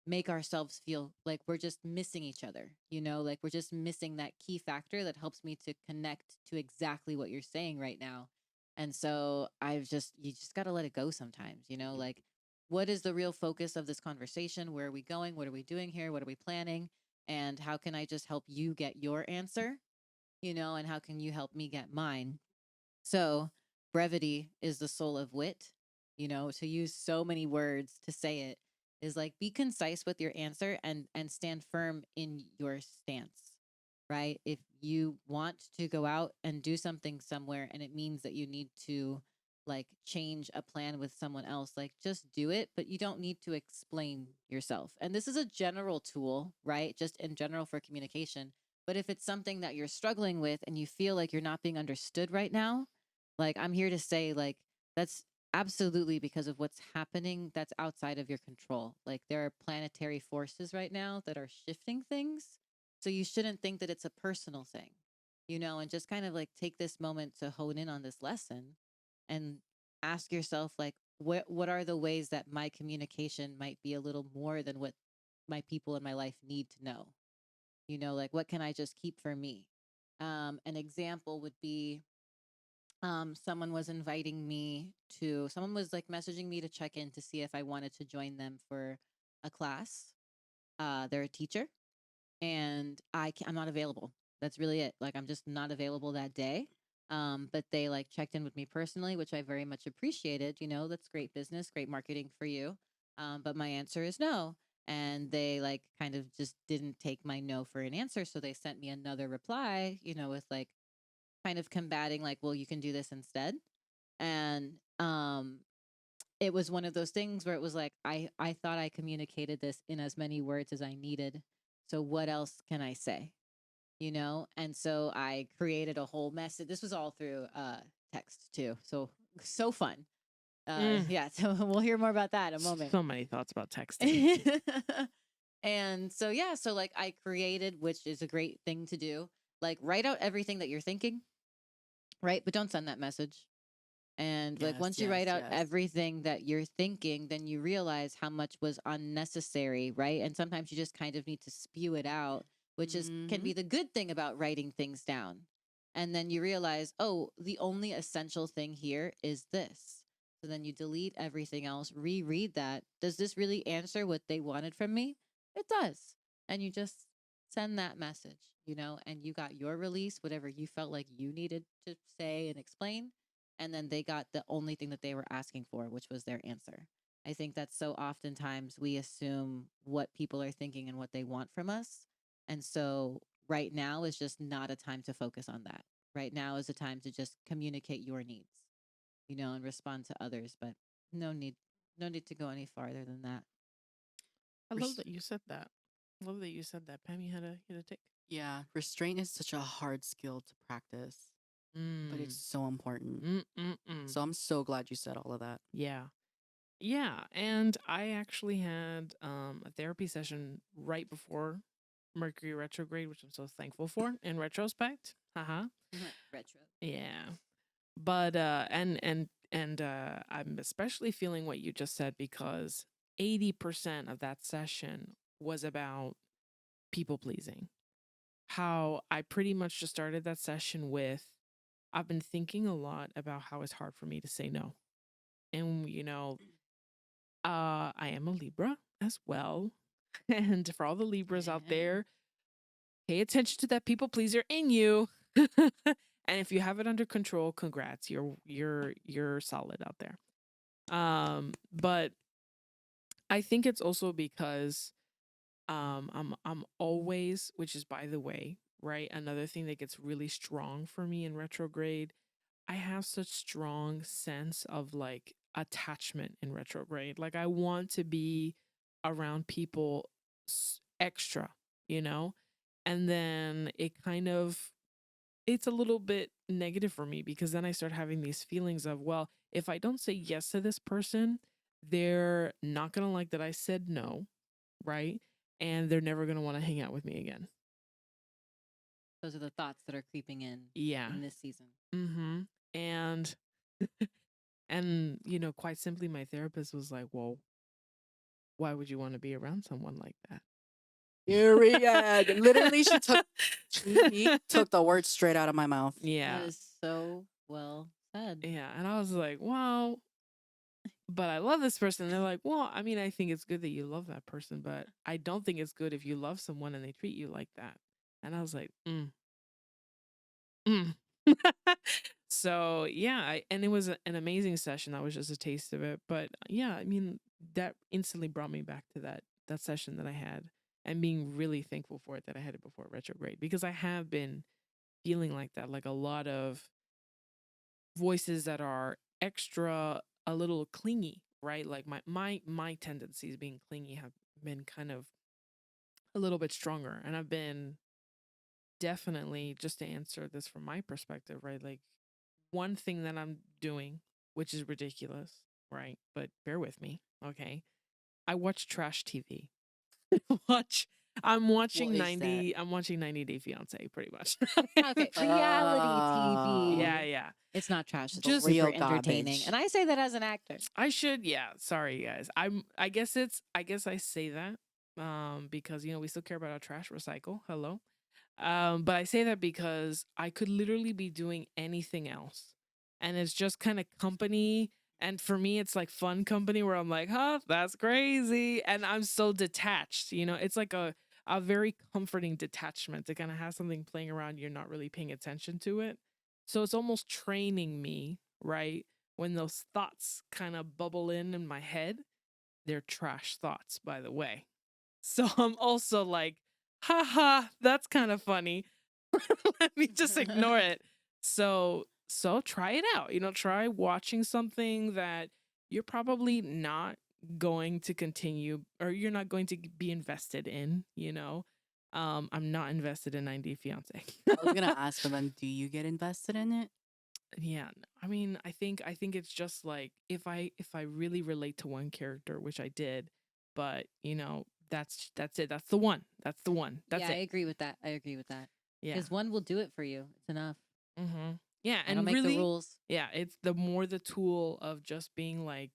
make ourselves feel like we're just missing each other, like we're just missing that key factor that helps me to connect to exactly what you're saying right now. And so you just got to let it go sometimes, like what is the real focus of this conversation? Where are we going? What are we doing here? What are we planning? And how can I just help you get your answer, and how can you help me get mine? So, brevity is the soul of wit. To use so many words to say it is like be concise with your answer and stand firm in your stance. Right? If you want to go out and do something somewhere and it means that you need to like change a plan with someone else, like just do it, but you don't need to explain yourself. And this is a general tool, right? Just in general for communication. But if it's something that you're struggling with and you feel like you're not being understood right now, like I'm here to say like that's absolutely because of what's happening that's outside of your control. Like there are planetary forces right now that are shifting things. So you shouldn't think that it's a personal thing, and just kind of like take this moment to hone in on this lesson and ask yourself like what are the ways that my communication might be a little more than what my people in my life need to know. Like what can I just keep for me? An example would be someone was like messaging me to check in to see if I wanted to join them for a class. They're a teacher and I'm not available. That's really it. Like I'm just not available that day. But they like checked in with me personally, which I very much appreciated. That's great business, great marketing for you. But my answer is no. And they like kind of just didn't take my no for an answer. So they sent me another reply, with like kind of combating like, well, you can do this instead. And it was one of those things where it was like I thought I communicated this in as many words as I needed. So what else can I say? And so I created a whole message. This was all through text too. So fun. Yeah, so we'll hear more about that in a moment. So many thoughts about texting. And so yeah, so like I created, which is a great thing to do, like write out everything that you're thinking, right? But don't send that message. And like once you write out everything that you're thinking, then you realize how much was unnecessary, right? And sometimes you just kind of need to spew it out, which is can be the good thing about writing things down. And then you realize, oh, the only essential thing here is this. So then you delete everything else, reread that. Does this really answer what they wanted from me? It does. And you just send that message, and you got your release, whatever you felt like you needed to say and explain. And then they got the only thing that they were asking for, which was their answer. I think that so oftentimes we assume what people are thinking and what they want from us. And so right now is just not a time to focus on that. Right now is a time to just communicate your needs, and respond to others, but no need to go any farther than that. I love that you said that. I love that you said that. Pam, you had a take. Yeah, restraint is such a hard skill to practice, but it's so important. So I'm so glad you said all of that. Yeah. Yeah. And I actually had a therapy session right before Mercury retrograde, which I'm so thankful for in retrospect. Haha. Retro. Yeah. But and I'm especially feeling what you just said because 80% of that session was about people pleasing. How I pretty much just started that session with I've been thinking a lot about how it's hard for me to say no. And I am a Libra as well. And for all the Libras out there, pay attention to that people pleaser in you. And if you have it under control, congrats. You're solid out there. But I think it's also because I'm always, which is, by the way, right, another thing that gets really strong for me in retrograde. I have such strong sense of like attachment in retrograde. Like I want to be around people extra, you know? And then it's a little bit negative for me because then I start having these feelings of, well, if I don't say yes to this person, they're not going to like that I said no, right? And they're never going to want to hang out with me again. Those are the thoughts that are creeping in Yeah. this season. Mm-hmm. And and quite simply, my therapist was like, well, why would you want to be around someone like that? Period. Literally, she took the words straight out of my mouth. Yeah. That is so well said. Yeah. And I was like, wow, but I love this person. And they're like, well, I mean, I think it's good that you love that person, but I don't think it's good if you love someone and they treat you like that. And I was like, So yeah, and it was an amazing session. That was just a taste of it. But yeah, I mean, that instantly brought me back to that session that I had, and being really thankful for it that I had it before retrograde, because I have been feeling like that, like a lot of voices that are extra, a little clingy, right? Like my tendencies being clingy have been kind of a little bit stronger, and I've been definitely, just to answer this from my perspective, right? Like one thing that I'm doing, which is ridiculous, right? But bear with me, okay? I watch trash TV. I'm watching What is 90 I'm watching 90 Day Fiance pretty much. Okay, reality TV. Yeah. It's not trash. It's Just just super real entertaining. garbage. And I say that as an actor. I should, yeah. Sorry, guys. I guess I say that because we still care about our trash recycle. Hello. But I say that because I could literally be doing anything else, and it's just kind of company. And for me, it's like fun company where I'm like, huh, that's crazy. And I'm so detached, it's like a very comforting detachment to kind of have something playing around. You're not really paying attention to it. So it's almost training me, right? When those thoughts kind of bubble in my head, they're trash thoughts, by the way. So I'm also like, haha, that's kind of funny. Let me just ignore it. So try it out. Try watching something that you're probably not going to continue, or you're not going to be invested in. I'm not invested in 90 Fiance. I was gonna ask for them. Do you get invested in it? Yeah, I mean, I think it's just like if I really relate to one character, which I did, but that's it. That's the one. That's the one. That's yeah, it. I agree with that. Yeah. Because one will do it for you. It's enough. Mm-hmm. Yeah, I and don't make really, the rules. yeah, it's the more the tool of just being like,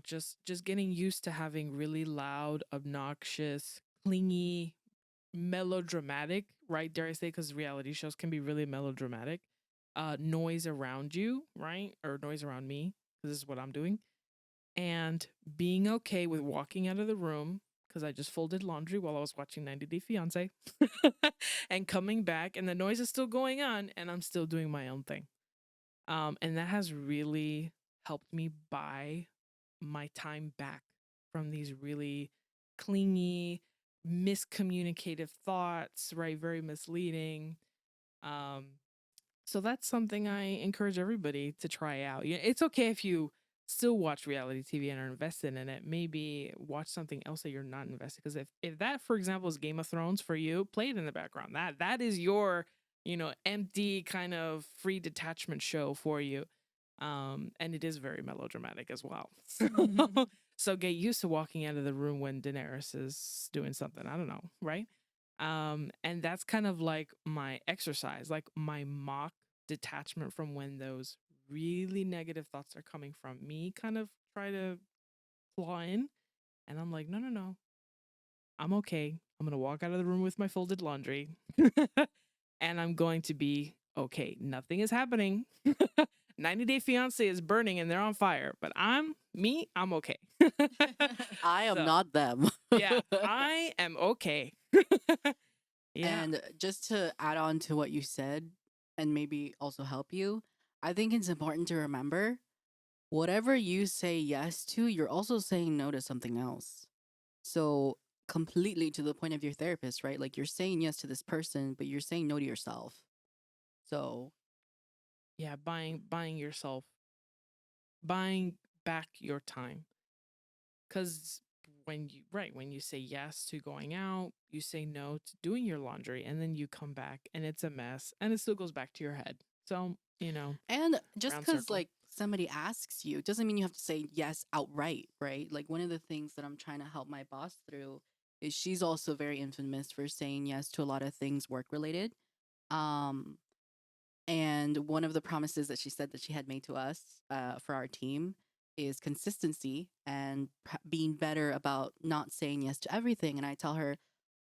just getting used to having really loud, obnoxious, clingy, melodramatic, right? Dare I say, because reality shows can be really melodramatic. Noise around you, right? Or noise around me, because this is what I'm doing. And being okay with walking out of the room, because I just folded laundry while I was watching 90 Day Fiance, and coming back, and the noise is still going on, and I'm still doing my own thing. And that has really helped me buy my time back from these really clingy, miscommunicative thoughts, right? Very misleading. So that's something I encourage everybody to try out. It's okay if you still watch reality TV and are invested in it. Maybe watch something else that you're not invested. Because if that, for example, is Game of Thrones for you, play it in the background. That is your, empty kind of free detachment show for you. And it is very melodramatic as well. So get used to walking out of the room when Daenerys is doing something. I don't know, right? And that's kind of like my exercise, like my mock detachment from when those really negative thoughts are coming from me, kind of try to claw in. And I'm like, no. I'm okay. I'm going to walk out of the room with my folded laundry and I'm going to be okay. Nothing is happening. 90 Day Fiance is burning and they're on fire, but I'm okay. I am So, not them. Yeah, I am okay. Yeah. And just to add on to what you said and maybe also help you, I think it's important to remember whatever you say yes to, you're also saying no to something else. So, completely to the point of your therapist, right? Like you're saying yes to this person, but you're saying no to yourself. So, Yeah, buying yourself, buying back your time. Cuz when you say yes to going out, you say no to doing your laundry, and then you come back and it's a mess and it still goes back to your head. So, and just round because circle. like somebody asks you doesn't mean you have to say yes outright, right? Like one of the things that I'm trying to help my boss through is she's also very infamous for saying yes to a lot of things work related. Um, and one of the promises that she said that she had made to us for our team is consistency and being better about not saying yes to everything. And I tell her,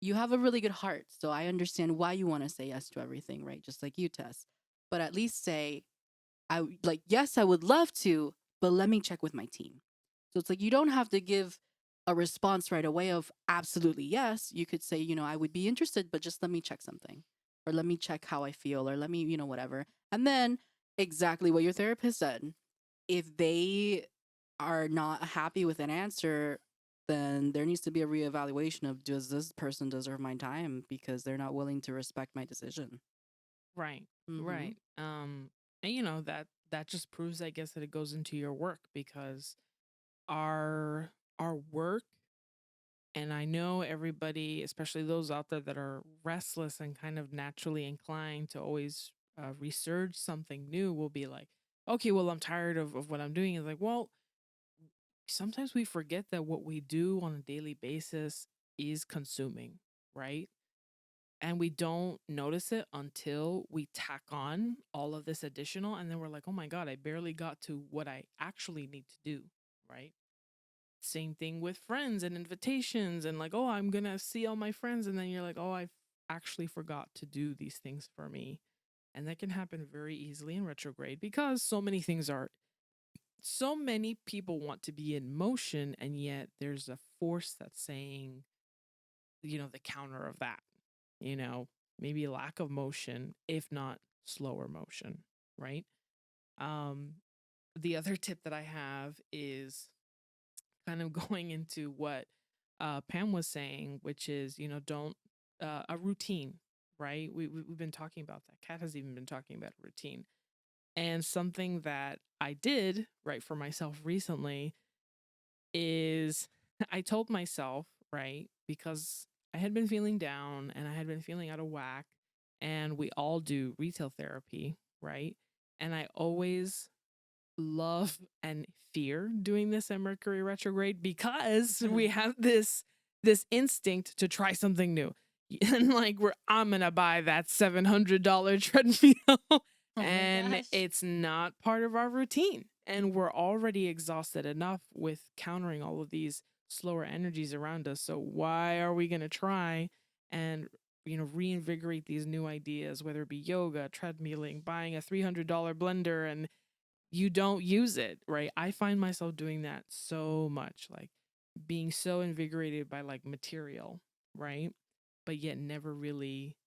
you have a really good heart. So I understand why you want to say yes to everything, right? Just like you, Tess. But at least say, like, yes, I would love to, but let me check with my team. So it's like you don't have to give a response right away of absolutely yes. You could say, I would be interested, but just let me check something, or let me check how I feel, or let me, whatever. And then exactly what your therapist said. If they are not happy with an answer, then there needs to be a reevaluation of, does this person deserve my time because they're not willing to respect my decision? Right. Mm-hmm. Right. And that just proves, I guess, that it goes into your work, because our work, and I know everybody, especially those out there that are restless and kind of naturally inclined to always research something new, will be like, okay, well, I'm tired of what I'm doing. It's like, well, sometimes we forget that what we do on a daily basis is consuming, right? And we don't notice it until we tack on all of this additional. And then we're like, oh my God, I barely got to what I actually need to do, right? Same thing with friends and invitations, and like, oh, I'm gonna see all my friends. And then you're like, oh, I actually forgot to do these things for me. And that can happen very easily in retrograde, because so many people want to be in motion, and yet there's a force that's saying, the counter of that, you know, maybe lack of motion, if not slower motion, right? Um, the other tip that I have is kind of going into what Pam was saying, which is, don't a routine, right? We've been talking about that. Kat has even been talking about a routine. And something that I did right for myself recently is I told myself, right, because I had been feeling down and I had been feeling out of whack, and we all do retail therapy, right? And I always love and fear doing this at Mercury retrograde, because we have this instinct to try something new. And like, I'm gonna buy that $700 treadmill, Oh my and gosh. it's not part of our routine, and we're already exhausted enough with countering all of these slower energies around us. So why are we gonna try and reinvigorate these new ideas, whether it be yoga, treadmilling, buying a $300 blender, and you don't use it, right? I find myself doing that so much, like being so invigorated by like material, right? But yet never really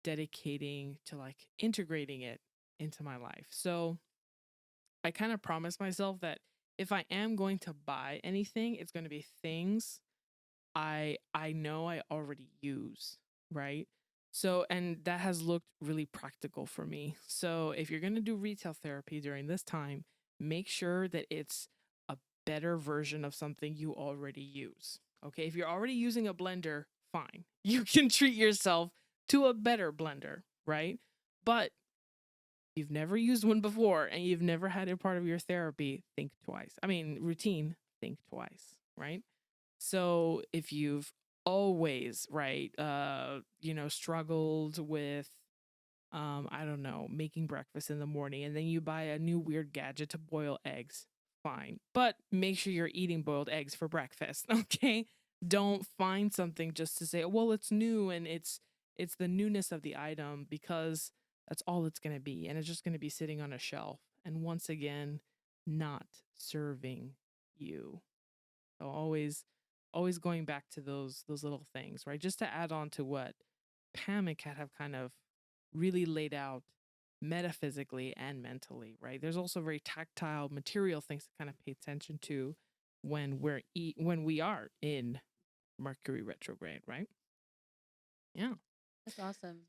dedicating to like integrating it into my life. So I kind of promised myself that if I am going to buy anything, it's going to be things I know I already use, right? So, and that has looked really practical for me. So, if you're going to do retail therapy during this time, make sure that it's a better version of something you already use. Okay? If you're already using a blender, fine. You can treat yourself to a better blender, right? But if you've never used one before and you've never had it part of your therapy, think twice. I mean, routine, think twice, right? So if you've always, right, struggled with, I don't know, making breakfast in the morning, and then you buy a new weird gadget to boil eggs, fine. But make sure you're eating boiled eggs for breakfast, okay? Don't find something just to say, well, it's new and it's the newness of the item, because that's all it's going to be, and it's just going to be sitting on a shelf, and once again, not serving you. So always going back to those little things, right? Just to add on to what Pam and Kat have kind of really laid out metaphysically and mentally, right? There's also very tactile, material things to kind of pay attention to when when we are in Mercury retrograde, right? Yeah. That's awesome.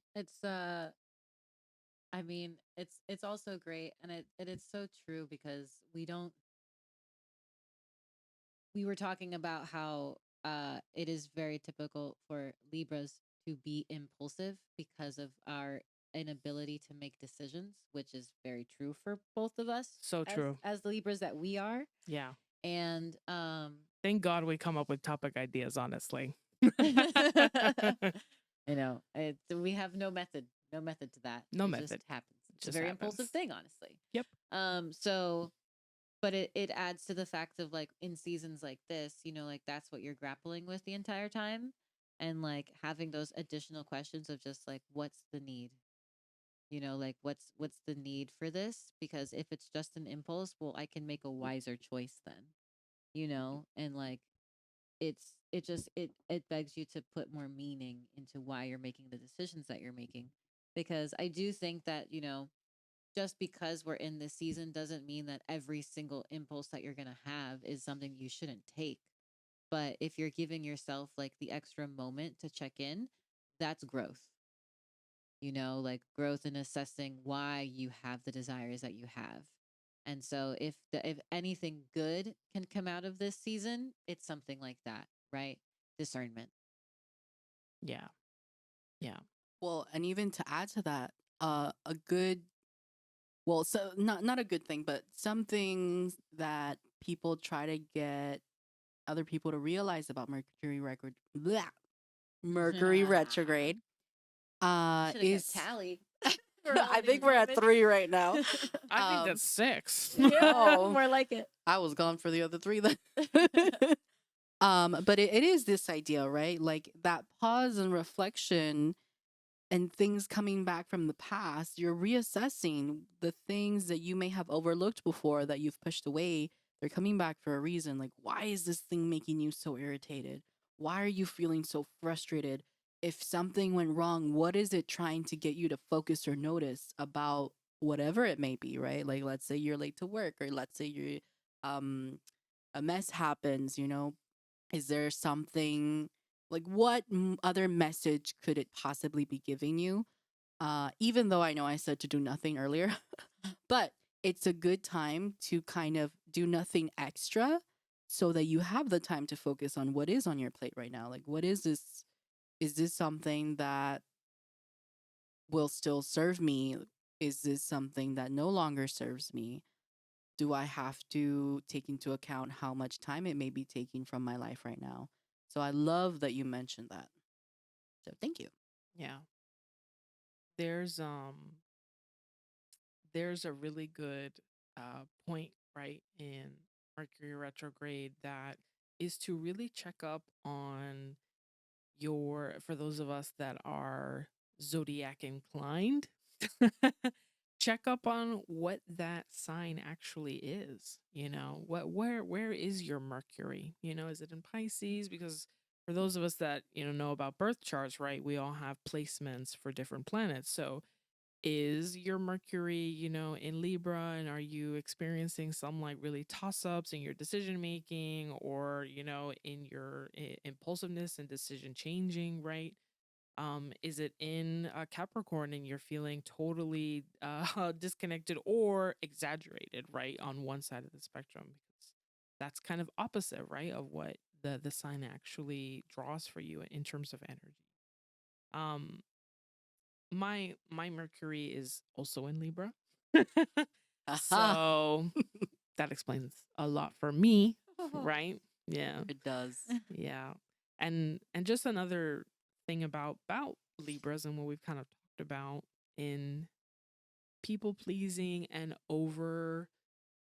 I mean, it's also great, and it's so true because we were talking about how it is very typical for Libras to be impulsive because of our inability to make decisions, which is very true for both of us. So true. As the Libras that we are. Yeah. And Thank God we come up with topic ideas, honestly. I know. We have no method to that. No It method. just happens. It's Just a very happens. impulsive thing, honestly. Yep. So but it adds to the fact of like in seasons like this, like that's what you're grappling with the entire time, and like having those additional questions of just like what's the need, like what's the need for this, because if it's just an impulse, well, I can make a wiser choice then, and like it begs you to put more meaning into why you're making the decisions that you're making, because I do think that just because we're in this season doesn't mean that every single impulse that you're going to have is something you shouldn't take. But if you're giving yourself like the extra moment to check in, that's growth. Like growth in assessing why you have the desires that you have. And so if anything good can come out of this season, it's something like that, right? Discernment. Yeah. Yeah. Well, and even to add to that, a good, well, so not a good thing, but some things that people try to get other people to realize about Mercury retrograde Should have is kept tally. I think we're at 3 right now. I think that's 6. Oh. More like it. I was gone for the other 3 then. But it is this idea, right? Like that pause and reflection and things coming back from the past, you're reassessing the things that you may have overlooked before that you've pushed away. They're coming back for a reason. Like, why is this thing making you so irritated? Why are you feeling so frustrated? If something went wrong, what is it trying to get you to focus or notice about whatever it may be, right? Like, let's say you're late to work, or let's say you're a mess happens, is there something like what other message could it possibly be giving you? Even though I know I said to do nothing earlier, but it's a good time to kind of do nothing extra so that you have the time to focus on what is on your plate right now. Like, what is this? Is this something that will still serve me? Is this something that no longer serves me? Do I have to take into account how much time it may be taking from my life right now? So I love that you mentioned that. So thank you. Yeah. There's a really good point, right, in Mercury retrograde that is to really check up on for those of us that are zodiac inclined, check up on what that sign actually is. Where is your Mercury? Is it in Pisces? Because for those of us that know about birth charts, right, we all have placements for different planets. So is your Mercury, in Libra, and are you experiencing some like really toss ups in your decision making, or, in your impulsiveness and decision changing, right? Is it in Capricorn and you're feeling totally disconnected or exaggerated, right, on one side of the spectrum? Because that's kind of opposite, right, of what the sign actually draws for you in terms of energy. My Mercury is also in Libra. So that explains a lot for me, right? Yeah. It does. Yeah. And just another thing about Libras and what we've kind of talked about in people pleasing and over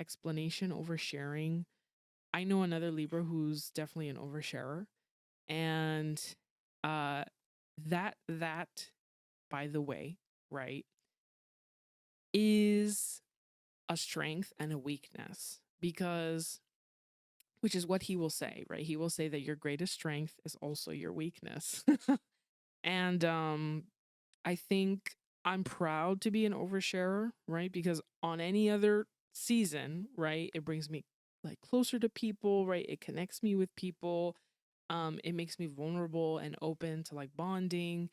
explanation, oversharing. I know another Libra who's definitely an oversharer. And that by the way, right, is a strength and a weakness, because which is what he will say, right? He will say that your greatest strength is also your weakness. And I think I'm proud to be an oversharer, right? Because on any other season, right, it brings me like closer to people, right? It connects me with people. It makes me vulnerable and open to like bonding.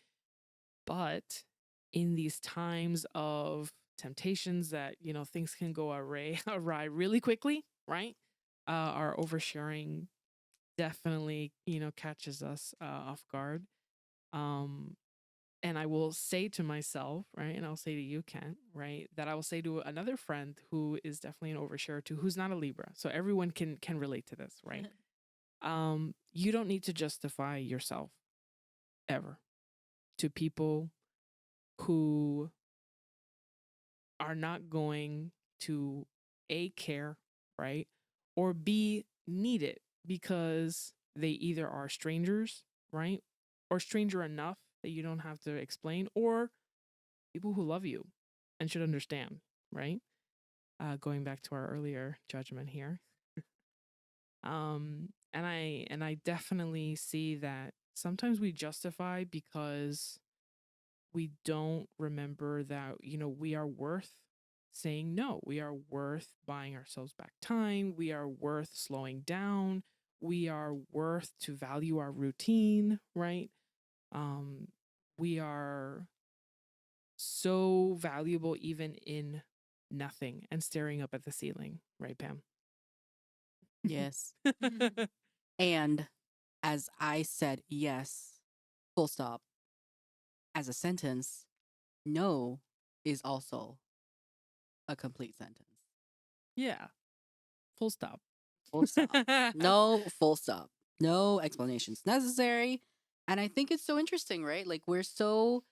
But in these times of temptations that, you know, things can go awry really quickly, right? Our oversharing definitely, you know, catches us off guard. Um, and I will say to myself, right, and I'll say to you, Kent, right, that I will say to another friend who is definitely an oversharer too, who's not a Libra. So everyone can relate to this, right? You don't need to justify yourself ever to people who are not going to A, care, right? Or B, need it because they either are strangers, right? Or stranger enough that you don't have to explain, or people who love you and should understand, right? Going back to our earlier judgment here. And I definitely see that sometimes we justify because we don't remember that, you know, we are worth saying no. We are worth buying ourselves back time. We are worth slowing down. We are worth to value our routine, right? Um, we are so valuable even in nothing and staring up at the ceiling, right, Pam? Yes. And as I said, yes, full stop, as a sentence, no is also a complete sentence. Yeah. Full stop. Full stop. No, full stop. No explanations necessary. And I think it's so interesting, right? Like, we're so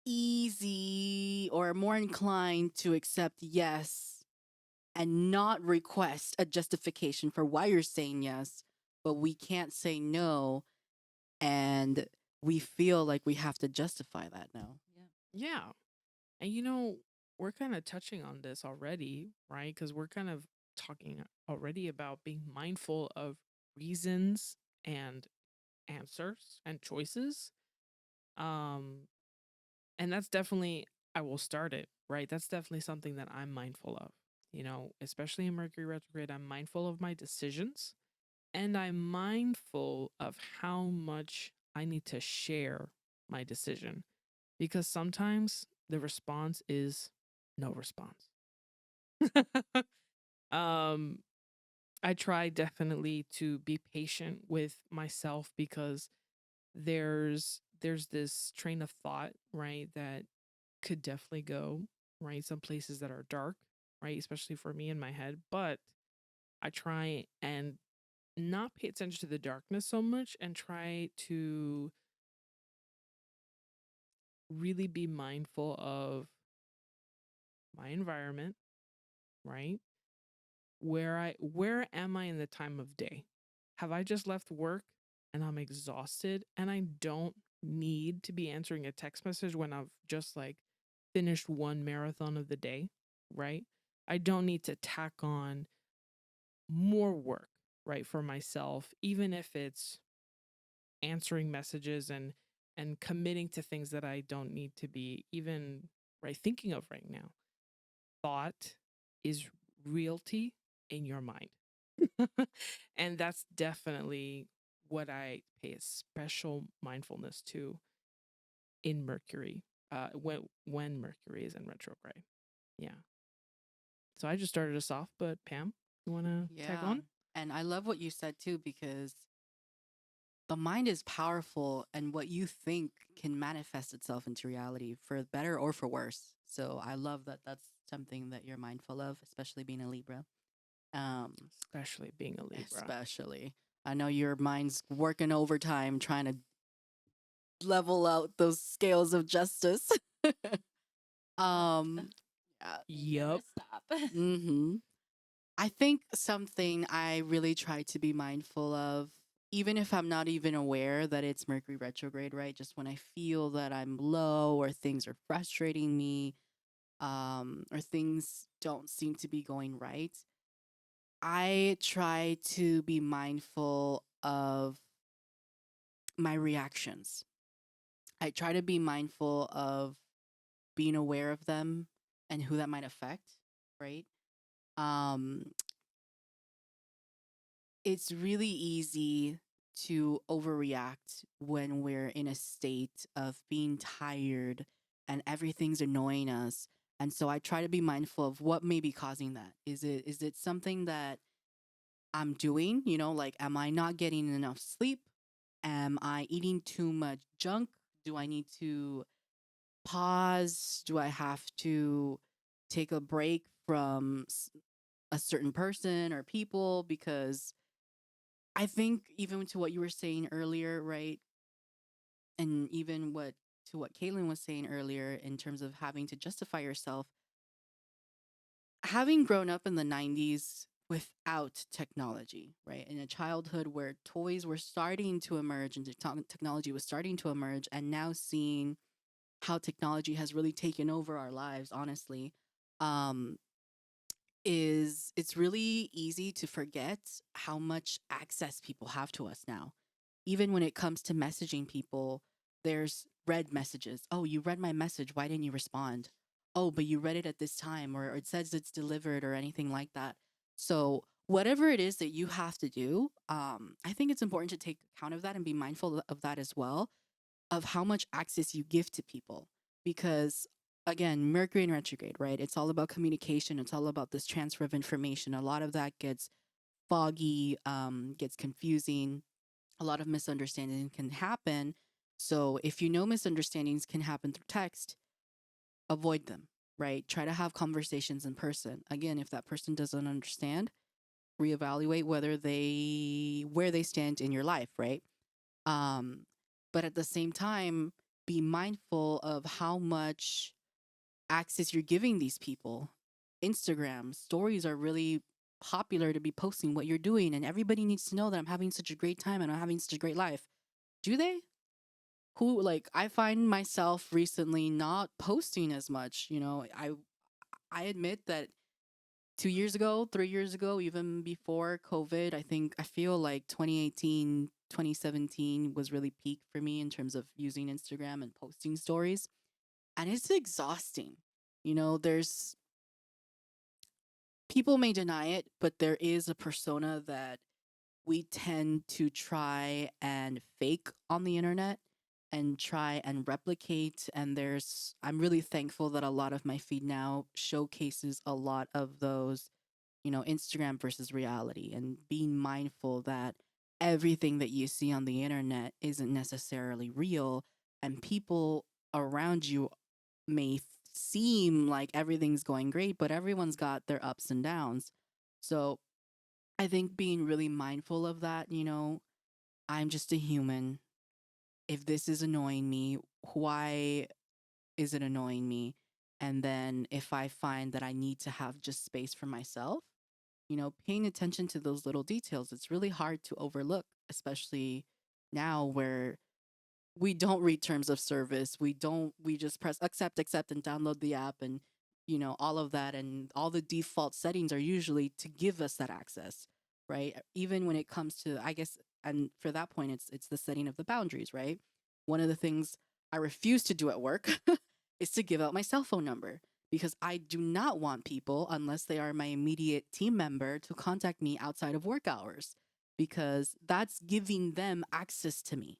easy or more inclined to accept yes and not request a justification for why you're saying yes, but we can't say no. And we feel like we have to justify that no. Yeah. And you know, we're kind of touching on this already, right? Because we're kind of talking already about being mindful of reasons and answers and choices. Um, and that's definitely, I will start it, right? That's definitely something that I'm mindful of. You know, especially in Mercury retrograde, I'm mindful of my decisions and I'm mindful of how much I need to share my decision because sometimes the response is no response. um I try definitely to be patient with myself because there's this train of thought, right, that could definitely go, right, some places that are dark, right, especially for me in my head, but I try and not pay attention to the darkness so much and try to really be mindful of my environment, right? Where am I in the time of day? Have I just left work and I'm exhausted and I don't need to be answering a text message when I've just like finished one marathon of the day, right? I don't need to tack on more work, right, for myself, even if it's answering messages and committing to things that I don't need to be even right thinking of right now. Thought is realty in your mind. And that's definitely what I pay a special mindfulness to in Mercury, when Mercury is in retrograde. Yeah. So I just started us off, but Pam, you want to tag Yeah. on? And I love what you said too, because the mind is powerful and what you think can manifest itself into reality for better or for worse. So I love that that's something that you're mindful of, especially being a Libra. Um, Especially being a Libra. especially. I know your mind's working overtime trying to level out those scales of justice. um, Yup. Stop. hmm I think something I really try to be mindful of, even if I'm not even aware that it's Mercury retrograde, right? Just when I feel that I'm low or things are frustrating me, or things don't seem to be going right, I try to be mindful of my reactions. I try to be mindful of being aware of them and who that might affect, right? Um, it's really easy to overreact when we're in a state of being tired and everything's annoying us. And so I try to be mindful of what may be causing that. Is it something that I'm doing? Like, am I not getting enough sleep? Am I eating too much junk? Do I need to pause? Do I have to take a break from a certain person or people? Because I think even to what you were saying earlier, right? And even what Caitlin was saying earlier in terms of having to justify yourself, having grown up in the 90s without technology, right? In a childhood where toys were starting to emerge and technology was starting to emerge, and now seeing how technology has really taken over our lives, honestly, um, is it's really easy to forget how much access people have to us now. Even when it comes to messaging people, there's read messages. Oh, you read my message. Why didn't you respond? Oh, but you read it at this time, or it says it's delivered, or anything like that. So, whatever it is that you have to do, I think it's important to take account of that and be mindful of that as well, of how much access you give to people. Because again, Mercury in retrograde, right? It's all about communication. It's all about this transfer of information. A lot of that gets foggy, gets confusing. A lot of misunderstanding can happen. So if you know misunderstandings can happen through text, avoid them, right? Try to have conversations in person. Again, if that person doesn't understand, reevaluate where they stand in your life, right? Um, but at the same time, be mindful of how much access you're giving these people. Instagram stories are really popular to be posting what you're doing, and everybody needs to know that I'm having such a great time and I'm having such a great life. Do they? Who, like, I find myself recently not posting as much. I admit that 2 years ago, 3 years ago, even before COVID, I feel like 2018, 2017 was really peak for me in terms of using Instagram and posting stories. And it's exhausting. There's people may deny it, but there is a persona that we tend to try and fake on the internet and try and replicate. And I'm really thankful that a lot of my feed now showcases a lot of those, Instagram versus reality, and being mindful that everything that you see on the internet isn't necessarily real, and people around you may seem like everything's going great, but everyone's got their ups and downs. So I think being really mindful of that, I'm just a human. If this is annoying me, why is it annoying me? And then if I find that I need to have just space for myself, paying attention to those little details, it's really hard to overlook, especially now where we don't read terms of service. We just press accept and download the app, and all of that, and all the default settings are usually to give us that access, right? Even when it comes to, I guess, and for that point, it's the setting of the boundaries, right? One of the things I refuse to do at work is to give out my cell phone number, because I do not want people, unless they are my immediate team member, to contact me outside of work hours, because that's giving them access to me.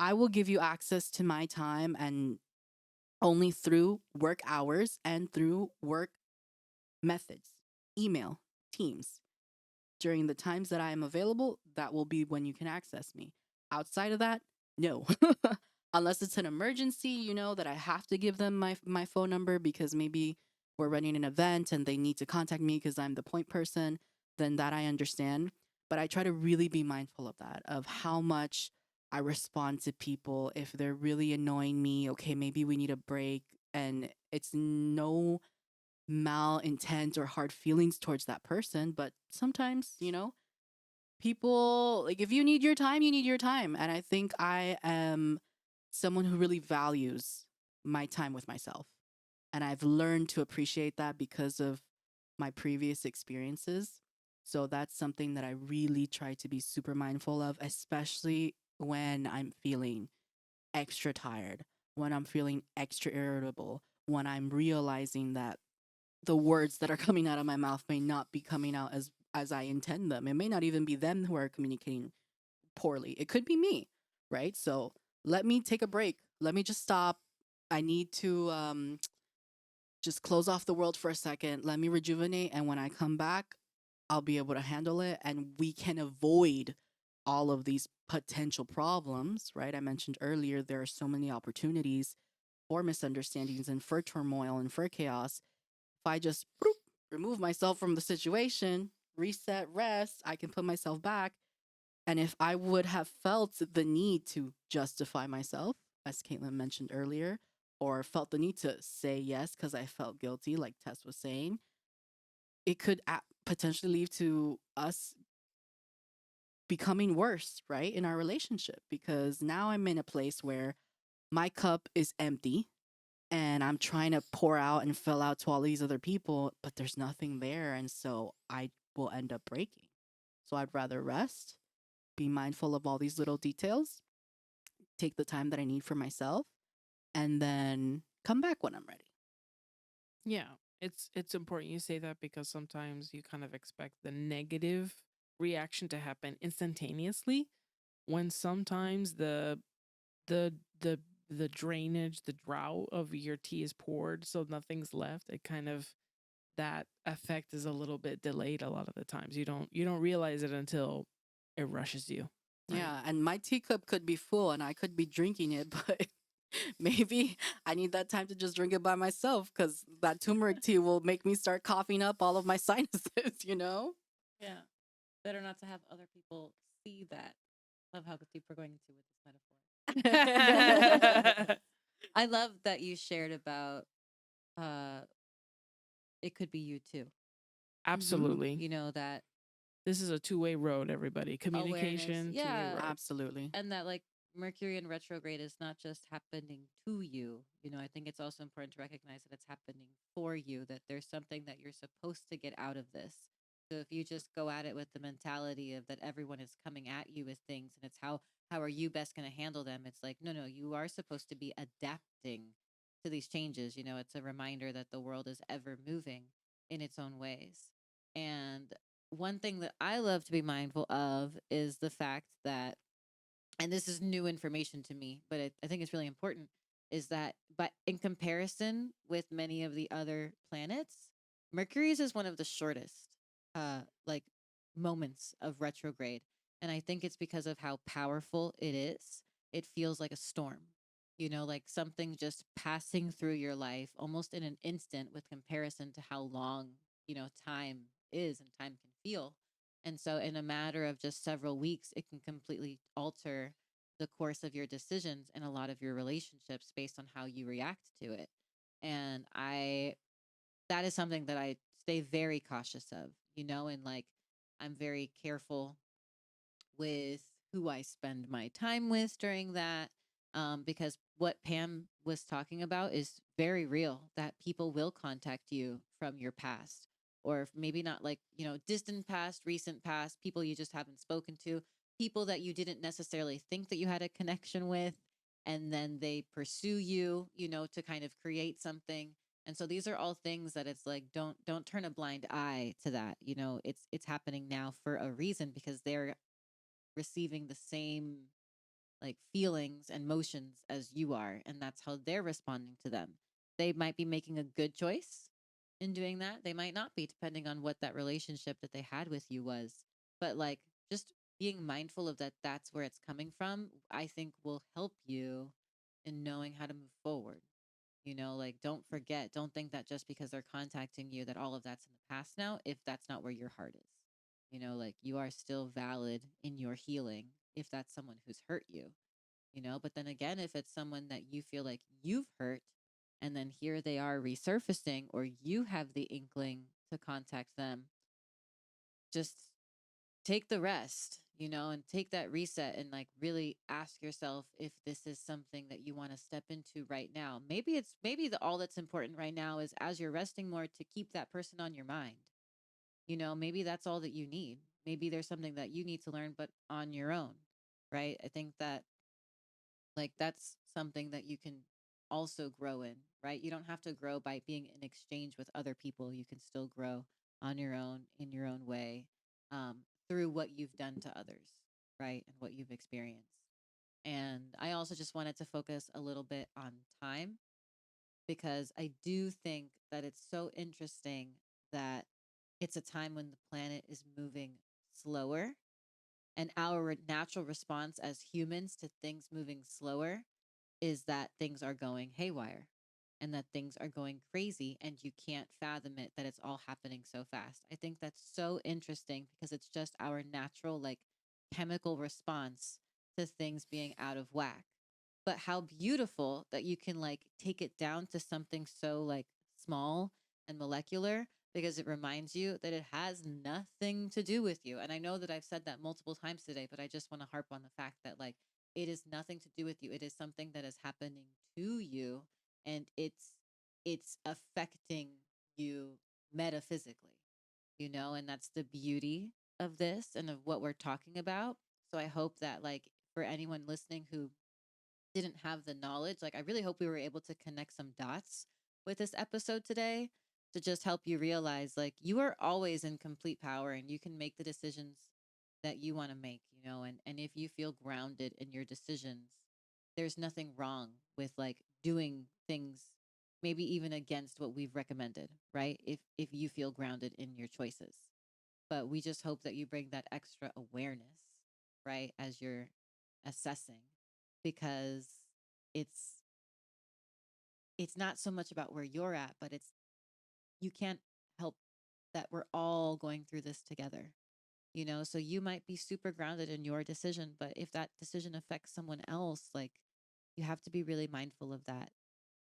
I will give you access to my time, and only through work hours and through work methods, email, Teams. During the times that I am available, that will be when you can access me. Outside of that, no. Unless it's an emergency, that I have to give them my phone number because maybe we're running an event and they need to contact me because I'm the point person, then that I understand. But I try to really be mindful of that, of how much I respond to people. If they're really annoying me, okay, maybe we need a break. And it's no malintent or hard feelings towards that person. But sometimes, people, like, if you need your time, you need your time. And I think I am someone who really values my time with myself. And I've learned to appreciate that because of my previous experiences. So that's something that I really try to be super mindful of, especially when I'm feeling extra tired, when I'm feeling extra irritable, when I'm realizing that the words that are coming out of my mouth may not be coming out as I intend them. It may not even be them who are communicating poorly. It could be me, right? So let me take a break. Let me just stop. I need to just close off the world for a second. Let me rejuvenate. And when I come back, I'll be able to handle it. And we can avoid all of these potential problems, right? I mentioned earlier, there are so many opportunities for misunderstandings and for turmoil and for chaos. If I just remove myself from the situation, reset, rest, I can put myself back. And if I would have felt the need to justify myself, as Caitlin mentioned earlier, or felt the need to say yes because I felt guilty, like Tess was saying, it could potentially lead to us becoming worse, right, in our relationship. Because now I'm in a place where my cup is empty and I'm trying to pour out and fill out to all these other people, but there's nothing there. And so I will end up breaking. So I'd rather rest, be mindful of all these little details, take the time that I need for myself, and then come back when I'm ready. Yeah, it's important you say that because sometimes you kind of expect the negative reaction to happen instantaneously when sometimes the the the drainage, the drought of your tea is poured so nothing's left. It kind of that effect is a little bit delayed a lot of the times. You don't realize it until it rushes you. Right? Yeah, and my teacup could be full and I could be drinking it, but maybe I need that time to just drink it by myself because that turmeric tea will make me start coughing up all of my sinuses, you know? Yeah. Better not to have other people see that. Love how deep we're going into with this metaphor. I love that you shared about uh it could be you too. Absolutely. You know, that This is a two-way road, everybody. awareness. Communication, two-way Yeah. road. Absolutely. And that like Mercury in retrograde is not just happening to you. You know, I think it's also important to recognize that it's happening for you, that there's something that you're supposed to get out of this. So if you just go at it with the mentality of that everyone is coming at you with things and it's how are you best going to handle them? It's like, no, you are supposed to be adapting to these changes. You know, it's a reminder that the world is ever moving in its own ways. And one thing that I love to be mindful of is the fact that, and this is new information to me, but I think it's really important, is that but in comparison with many of the other planets, Mercury's is one of the shortest like moments of retrograde. And I think it's because of how powerful it is. It feels like a storm. You know, like something just passing through your life almost in an instant with comparison to how long, you know, time is and time can feel. And so, in a matter of just several weeks, it can completely alter the course of your decisions and a lot of your relationships based on how you react to it. And that is something that I stay very cautious of, you know, and like I'm very careful with who I spend my time with during that. Because what Pam was talking about is very real, that people will contact you from your past, or maybe not like, you know, distant past, recent past, people you just haven't spoken to, people that you didn't necessarily think that you had a connection with. And then they pursue you, you know, to kind of create something. And so these are all things that it's like don't turn a blind eye to that. You know, it's happening now for a reason because they're receiving the same like feelings and motions as you are, and that's how they're responding to them. They might be making a good choice in doing that, they might not be, depending on what that relationship that they had with you was. But like just being mindful of that, that's where it's coming from, I think will help you in knowing how to move forward. You know, like don't forget, don't think that just because they're contacting you that all of that's in the past now, if that's not where your heart is. You know, like you are still valid in your healing if that's someone who's hurt you, you know. But then again, if it's someone that you feel like you've hurt and then here they are resurfacing, or you have the inkling to contact them, just take the rest, you know, and take that reset and like really ask yourself if this is something that you want to step into right now. Maybe the all that's important right now is as you're resting more to keep that person on your mind. You know, maybe that's all that you need. Maybe there's something that you need to learn, but on your own, right? I think that Like that's something that you can also grow in, right? You don't have to grow by being in exchange with other people. You can still grow on your own, in your own way, through what you've done to others, right? And what you've experienced. And I also just wanted to focus a little bit on time because I do think that it's so interesting that it's a time when the planet is moving slower, and our natural response as humans to things moving slower is that things are going haywire and that things are going crazy and you can't fathom it that it's all happening so fast. I think that's so interesting because it's just our natural like chemical response to things being out of whack. But how beautiful that you can like take it down to something so like small and molecular because it reminds you that it has nothing to do with you. And I know that I've said that multiple times today, but I just want to harp on the fact that like it is nothing to do with you. It is something that is happening to you and it's affecting you metaphysically, and that's the beauty of this and of what we're talking about. So I hope that like for anyone listening who didn't have the knowledge, like I really hope we were able to connect some dots with this episode today to just help you realize like you are always in complete power and you can make the decisions that you want to make, and if you feel grounded in your decisions, there's nothing wrong with like doing things maybe even against what we've recommended, right? If you feel grounded in your choices. But we just hope that you bring that extra awareness, right, as you're assessing because it's it's not so much about where you're at, but it's you can't help that we're all going through this together. So you might be super grounded in your decision, but if that decision affects someone else, like you have to be really mindful of that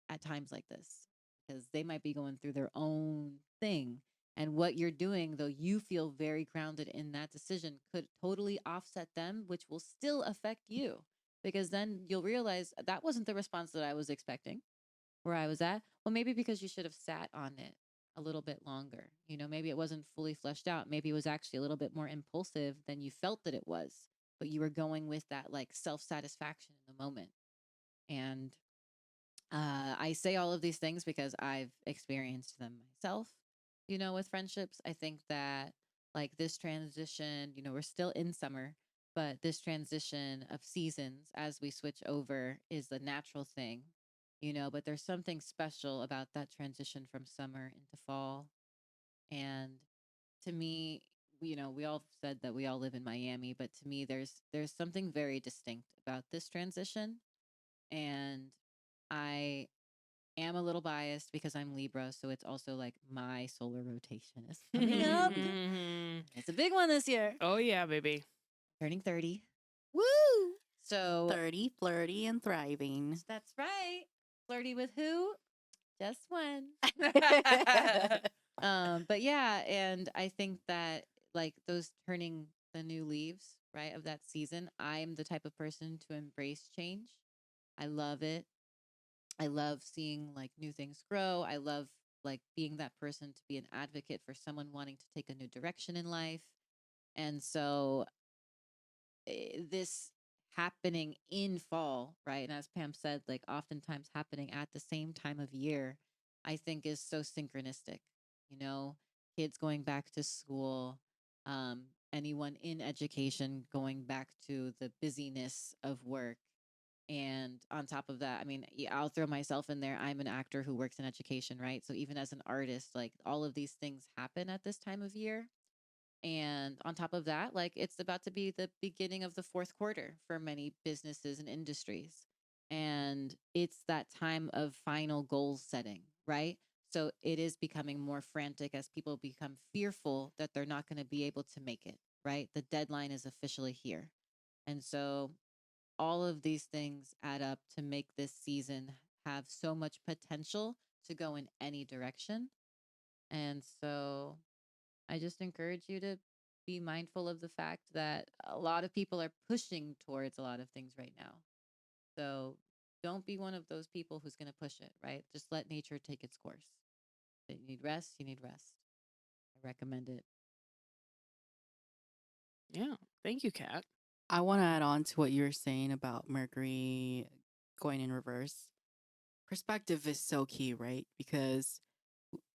at times like this because they might be going through their own thing. And what you're doing, though you feel very grounded in that decision, could totally offset them, which will still affect you because then you'll realize that wasn't the response that I was expecting where I was at. Well, maybe because you should have sat on it a little bit longer. Maybe it wasn't fully fleshed out. Maybe it was actually a little bit more impulsive than you felt that it was, but you were going with that like self satisfaction in the moment. And I say all of these things because I've experienced them myself, with friendships. I think that like this transition, we're still in summer, but this transition of seasons as we switch over is the natural thing, but there's something special about that transition from summer into fall. And to me, we all said that we all live in Miami, but to me, there's something very distinct about this transition. And I am a little biased because I'm Libra, so it's also like my solar rotation is coming up. It's a big one this year. Oh yeah, baby. Turning 30. Woo! So 30, flirty, and thriving. that's right. Flirty with who? Just one. But yeah, and I think that like those turning the new leaves, right, of that season, I'm the type of person to embrace change. I love it. I love seeing like new things grow. I love like being that person to be an advocate for someone wanting to take a new direction in life. And so this happening in fall, right? And as Pam said, like oftentimes happening at the same time of year, I think is so synchronistic. Kids going back to school, anyone in education going back to the busyness of work. And on top of that, I mean, I'll throw myself in there. I'm an actor who works in education, right? So even as an artist, like all of these things happen at this time of year. And on top of that, like it's about to be the beginning of the fourth quarter for many businesses and industries. And it's that time of final goal setting, right? So it is becoming more frantic as people become fearful that they're not going to be able to make it, right? The deadline is officially here. And so all of these things add up to make this season have so much potential to go in any direction. And so I just encourage you to be mindful of the fact that a lot of people are pushing towards a lot of things right now. So don't be one of those people who's going to push it, right? Just let nature take its course. If you need rest, you need rest. I recommend it. Yeah. Thank you, Kat. I want to add on to what you were saying about Mercury going in reverse, perspective is so key, right? Because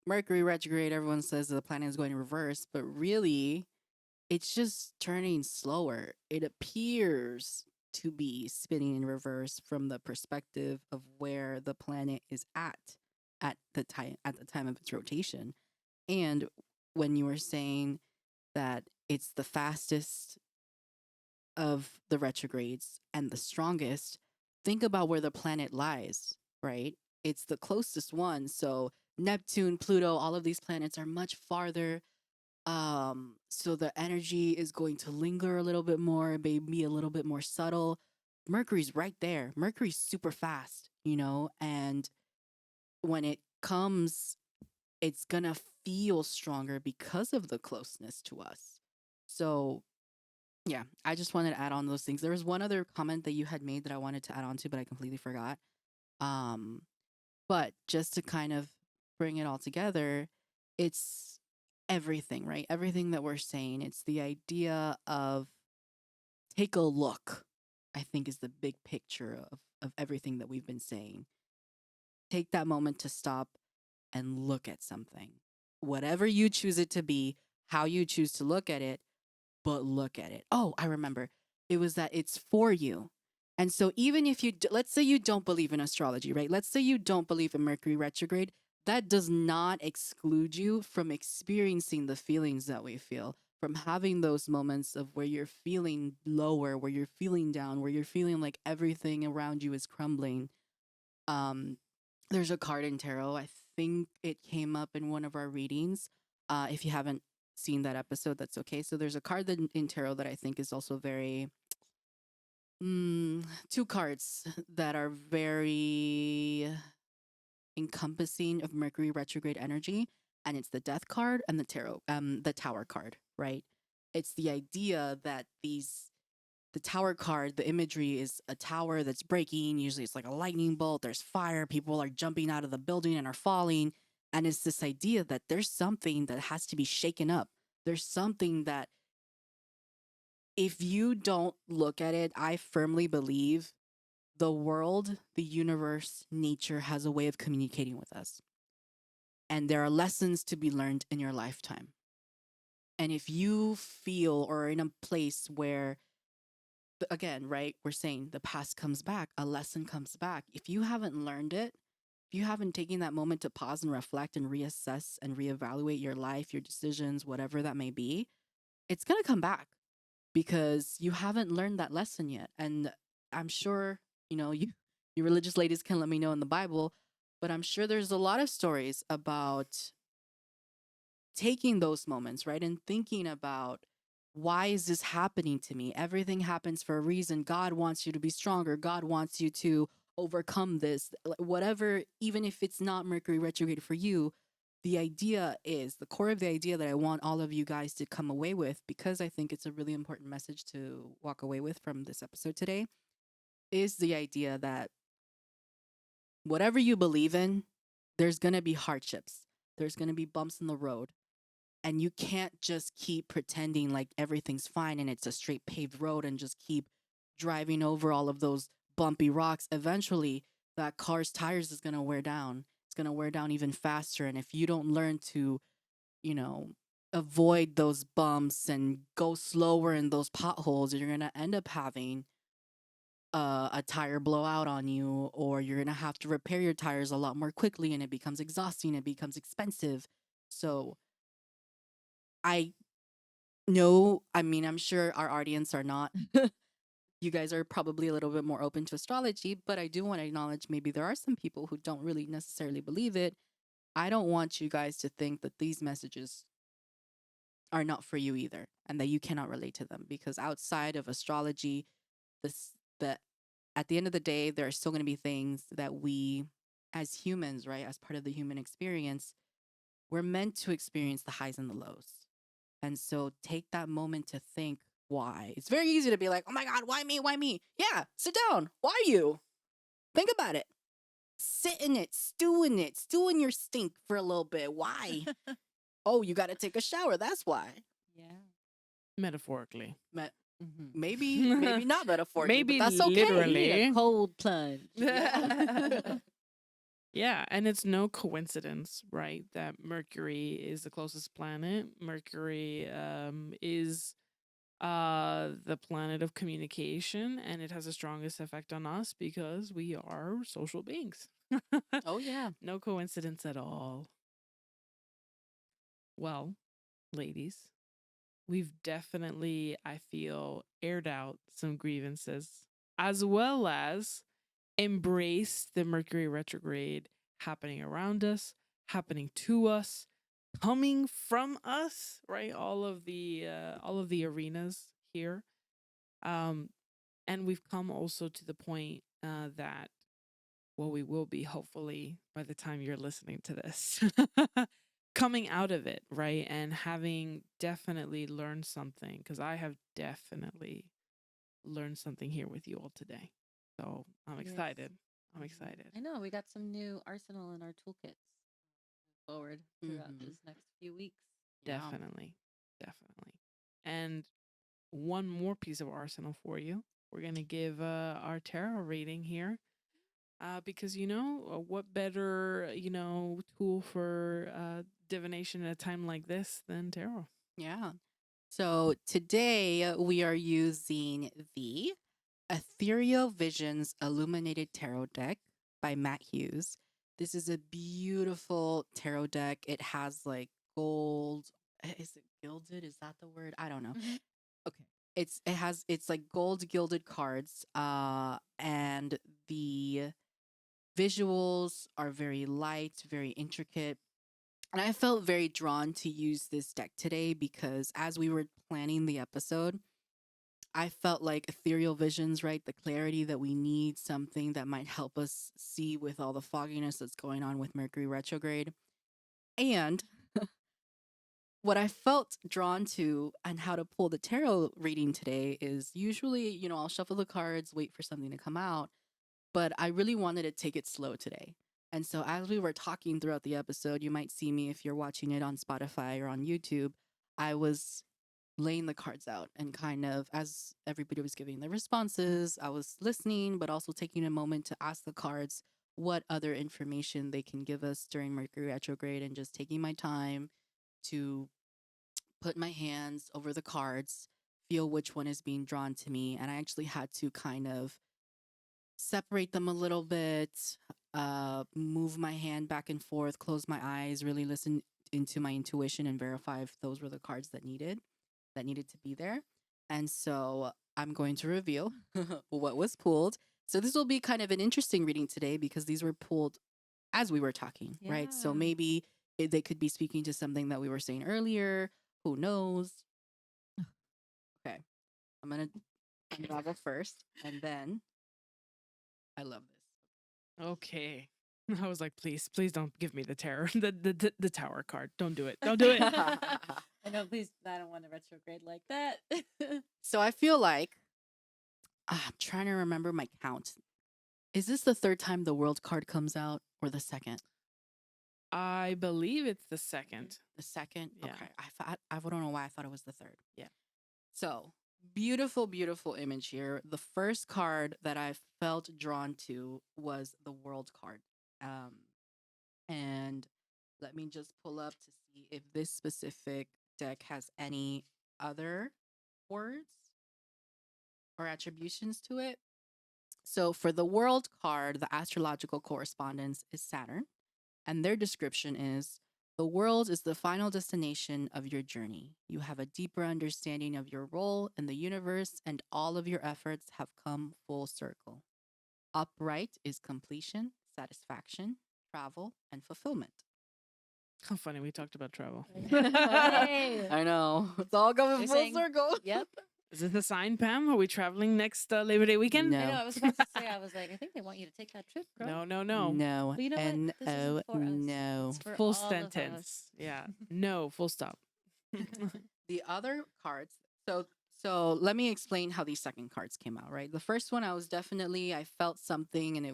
Mercury retrograde, everyone says the planet is going in reverse, but really, it's just turning slower. It appears to be spinning in reverse from the perspective of where the planet is at the time of its rotation. And when you were saying that it's the fastest of the retrogrades and the strongest, think about where the planet lies, right? It's the closest one. So Neptune, Pluto, all of these planets are much farther. So the energy is going to linger a little bit more, maybe a little bit more subtle. Mercury's right there. Mercury's super fast, and when it comes, it's gonna feel stronger because of the closeness to us. So yeah, I just wanted to add on those things. There was one other comment that you had made that I wanted to add on to, but I completely forgot. Um, but just to kind of bring it all together, it's everything, right? Everything that we're saying. It's the idea of take a look, I think is the big picture of everything that we've been saying. Take that moment to stop and look at something. Whatever you choose it to be, how you choose to look at it, but look at it. Oh, I remember. It was that it's for you. And so even if let's say you don't believe in astrology, right? Let's say you don't believe in Mercury retrograde, that does not exclude you from experiencing the feelings that we feel, from having those moments of where you're feeling lower, where you're feeling down, where you're feeling like everything around you is crumbling. Um, there's a card in tarot. I think it came up in one of our readings. If you haven't seen that episode, that's okay. So there's a card in tarot that I think is also very two cards that are very encompassing of Mercury retrograde energy, and it's the Death card and the Tower card, right? It's the idea that the Tower card, the imagery is a tower that's breaking. Usually it's like a lightning bolt. There's fire. People are jumping out of the building and are falling. And it's this idea that there's something that has to be shaken up. There's something that if you don't look at it, I firmly believe the world, the universe, nature has a way of communicating with us. And there are lessons to be learned in your lifetime. And if you feel or are in a place where, again, right, we're saying the past comes back, a lesson comes back. If you haven't learned it, if you haven't taken that moment to pause and reflect and reassess and reevaluate your life, your decisions, whatever that may be, it's going to come back because you haven't learned that lesson yet. And I'm sure, you religious ladies can let me know in the Bible, but I'm sure there's a lot of stories about taking those moments, right? And thinking about, why is this happening to me? Everything happens for a reason. God wants you to be stronger. God wants you to overcome this, whatever, even if it's not Mercury retrograde for you. The core of the idea that I want all of you guys to come away with, because I think it's a really important message to walk away with from this episode today, is the idea that whatever you believe in, there's going to be hardships. There's going to be bumps in the road. And you can't just keep pretending like everything's fine and it's a straight paved road and just keep driving over all of those bumpy rocks. Eventually, that car's tires is going to wear down. It's going to wear down even faster. And if you don't learn to, avoid those bumps and go slower in those potholes, you're going to end up having a tire blow out on you, or you're going to have to repair your tires a lot more quickly, and it becomes exhausting. It becomes expensive. So I know, I'm sure our audience are not, you guys are probably a little bit more open to astrology, but I do want to acknowledge maybe there are some people who don't really necessarily believe it. I don't want you guys to think that these messages are not for you either and that you cannot relate to them, because outside of astrology, that at the end of the day, there are still going to be things that we as humans, right, as part of the human experience, we're meant to experience the highs and the lows. And so take that moment to think why. It's very easy to be like, oh my God, why me? Why me? Yeah, sit down. Why you? Think about it. Sit in it, stew in your stink for a little bit. Why? Oh, you got to take a shower. That's why. Yeah. Metaphorically. maybe not metaphorically, Maybe but that's okay. literally. Need a cold plunge. Yeah, and it's no coincidence, right, that Mercury is the closest planet. Mercury is the planet of communication, and it has the strongest effect on us because we are social beings. Oh yeah. No coincidence at all. Well, ladies, we've definitely, I feel, aired out some grievances, as well as embraced the Mercury retrograde happening around us, happening to us, coming from us, right? All of the arenas here. And we've come also to the point that, well, we will be hopefully by the time you're listening to this, coming out of it, right? And having definitely learned something, because I have definitely learned something here with you all today. So I'm Yes. excited. I'm excited. I know we got some new arsenal in our toolkits forward throughout this next few weeks. Yeah. Definitely. Definitely. And one more piece of arsenal for you. We're going to give our tarot reading here. Because, what better, tool for divination at a time like this than tarot? Yeah. So today we are using the Ethereal Visions Illuminated Tarot Deck by Matt Hughes. This is a beautiful tarot deck. It has like gold. Is it gilded? Is that the word? I don't know. Okay. It's like gold gilded cards. And the visuals are very light, very intricate. And I felt very drawn to use this deck today because as we were planning the episode, I felt like ethereal visions, right? The clarity that we need, something that might help us see with all the fogginess that's going on with Mercury retrograde. And what I felt drawn to and how to pull the tarot reading today is usually, I'll shuffle the cards, wait for something to come out. But I really wanted to take it slow today. And so as we were talking throughout the episode, you might see me if you're watching it on Spotify or on YouTube. I was laying the cards out and kind of as everybody was giving their responses, I was listening, but also taking a moment to ask the cards what other information they can give us during Mercury retrograde and just taking my time to put my hands over the cards, feel which one is being drawn to me. And I actually had to kind of separate them a little bit, move my hand back and forth, close my eyes, really listen into my intuition and verify if those were the cards that needed to be there. And so I'm going to reveal what was pulled. So this will be kind of an interesting reading today because these were pulled as we were talking, right? So Yeah. maybe they could be speaking to something that we were saying earlier. Who knows? Okay. I'm going to unravel first and then I love this. Okay. I was like, please don't give me the terror, the tower card. Don't do it. Don't do it. I know, please. I don't want to retrograde like that. So I feel like I'm trying to remember my count. Is this the third time the world card comes out or the second? I believe it's the second. The second? Yeah. Okay. I don't know why I thought it was the third. Yeah. So beautiful, beautiful image here. The first card that I felt drawn to was the world card. And let me just pull up to see if this specific deck has any other words or attributions to it. So for the world card, the astrological correspondence is Saturn, and their description is the world is the final destination of your journey. You have a deeper understanding of your role in the universe, and all of your efforts have come full circle. Upright is completion, satisfaction, travel, and fulfillment. How funny we talked about travel. Hey. I know. It's all going They're full saying- circle. Yep. Is this a sign, Pam? Are we traveling next Labor Day weekend? No. I know. I was about to say. I was like, I think they want you to take that trip, girl. No. No. But you know what? This isn't for us. No. It's for Full all of us. sentence. Yeah. No. Full stop. The other cards. So let me explain how these second cards came out, right? The first one I felt something and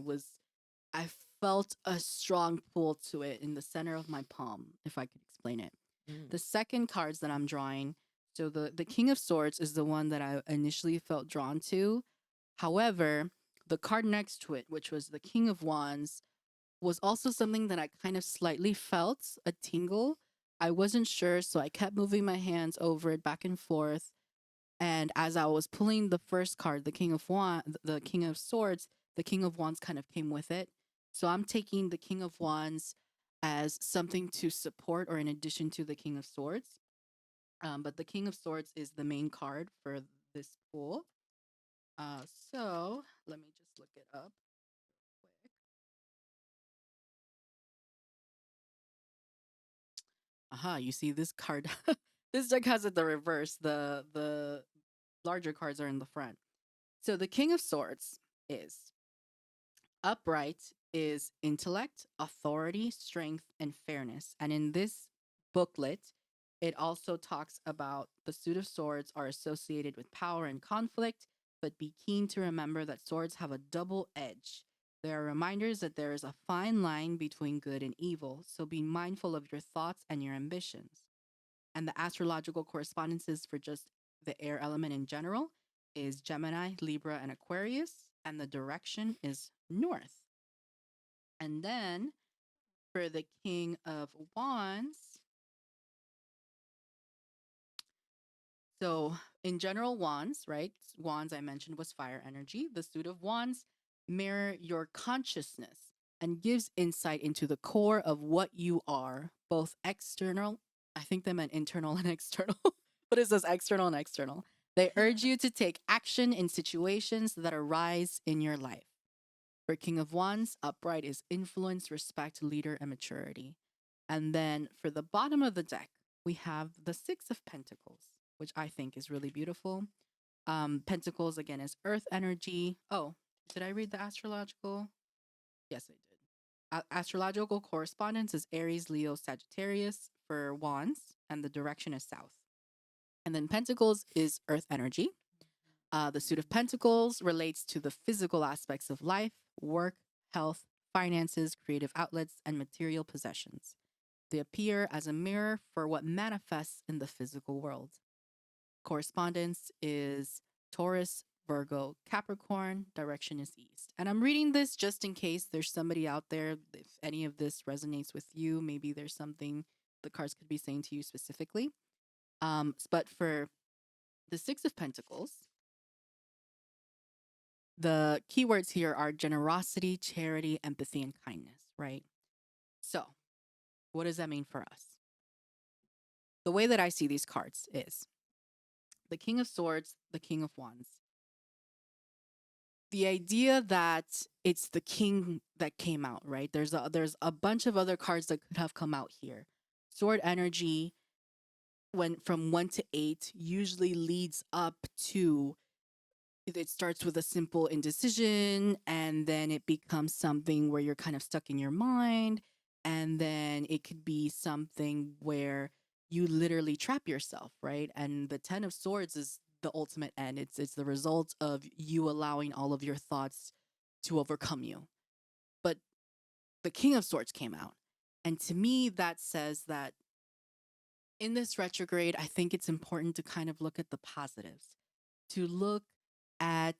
I felt a strong pull to it in the center of my palm, if I could explain it. The second cards that I'm drawing, So the King of Swords is the one that I initially felt drawn to. However, the card next to it, which was the King of Wands, was also something that I kind of slightly felt a tingle. I wasn't sure, so I kept moving my hands over it back and forth. And as I was pulling the first card, the King of Swords, the King of Wands kind of came with it. So I'm taking the King of Wands as something to support or in addition to the King of Swords. But the King of Swords is the main card for this pool. So let me just look it up quick. Aha, you see this card. This deck has it the reverse. The larger cards are in the front. So the King of Swords is upright is intellect, authority, strength, and fairness. And in this booklet, it also talks about the suit of swords are associated with power and conflict, but be keen to remember that swords have a double edge. They are reminders that there is a fine line between good and evil, so be mindful of your thoughts and your ambitions. And the astrological correspondences for just the air element in general is Gemini, Libra, and Aquarius, and the direction is north. And then for the King of Wands, so in general, wands, right? Wands I mentioned was fire energy. The suit of wands mirror your consciousness and gives insight into the core of what you are, both external. I think they meant internal and external, but it says external and external. They urge you to take action in situations that arise in your life. For King of Wands, upright is influence, respect, leader, and maturity. And then for the bottom of the deck, we have the Six of Pentacles, which I think is really beautiful. Pentacles, again, is earth energy. Oh, did I read the astrological? Yes, I did. Astrological correspondence is Aries, Leo, Sagittarius for Wands, and the direction is south. And then Pentacles is earth energy. The suit of Pentacles relates to the physical aspects of life, work, health, finances, creative outlets, and material possessions. They appear as a mirror for what manifests in the physical world. Correspondence is Taurus, Virgo, Capricorn, direction is east. And I'm reading this just in case there's somebody out there, if any of this resonates with you, maybe there's something the cards could be saying to you specifically. But for the Six of Pentacles, the keywords here are generosity, charity, empathy, and kindness, right? So, what does that mean for us? The way that I see these cards is the King of Swords, the King of Wands. The idea that it's the king that came out, right? There's a bunch of other cards that could have come out here. Sword energy, when from 1 to 8, usually leads up to, it starts with a simple indecision and then it becomes something where you're kind of stuck in your mind, and then it could be something where you literally trap yourself, right? And the 10 of swords is the ultimate end. It's the result of you allowing all of your thoughts to overcome you. But the King of Swords came out, and to me that says that in this retrograde, I think it's important to kind of look at the positives, to look at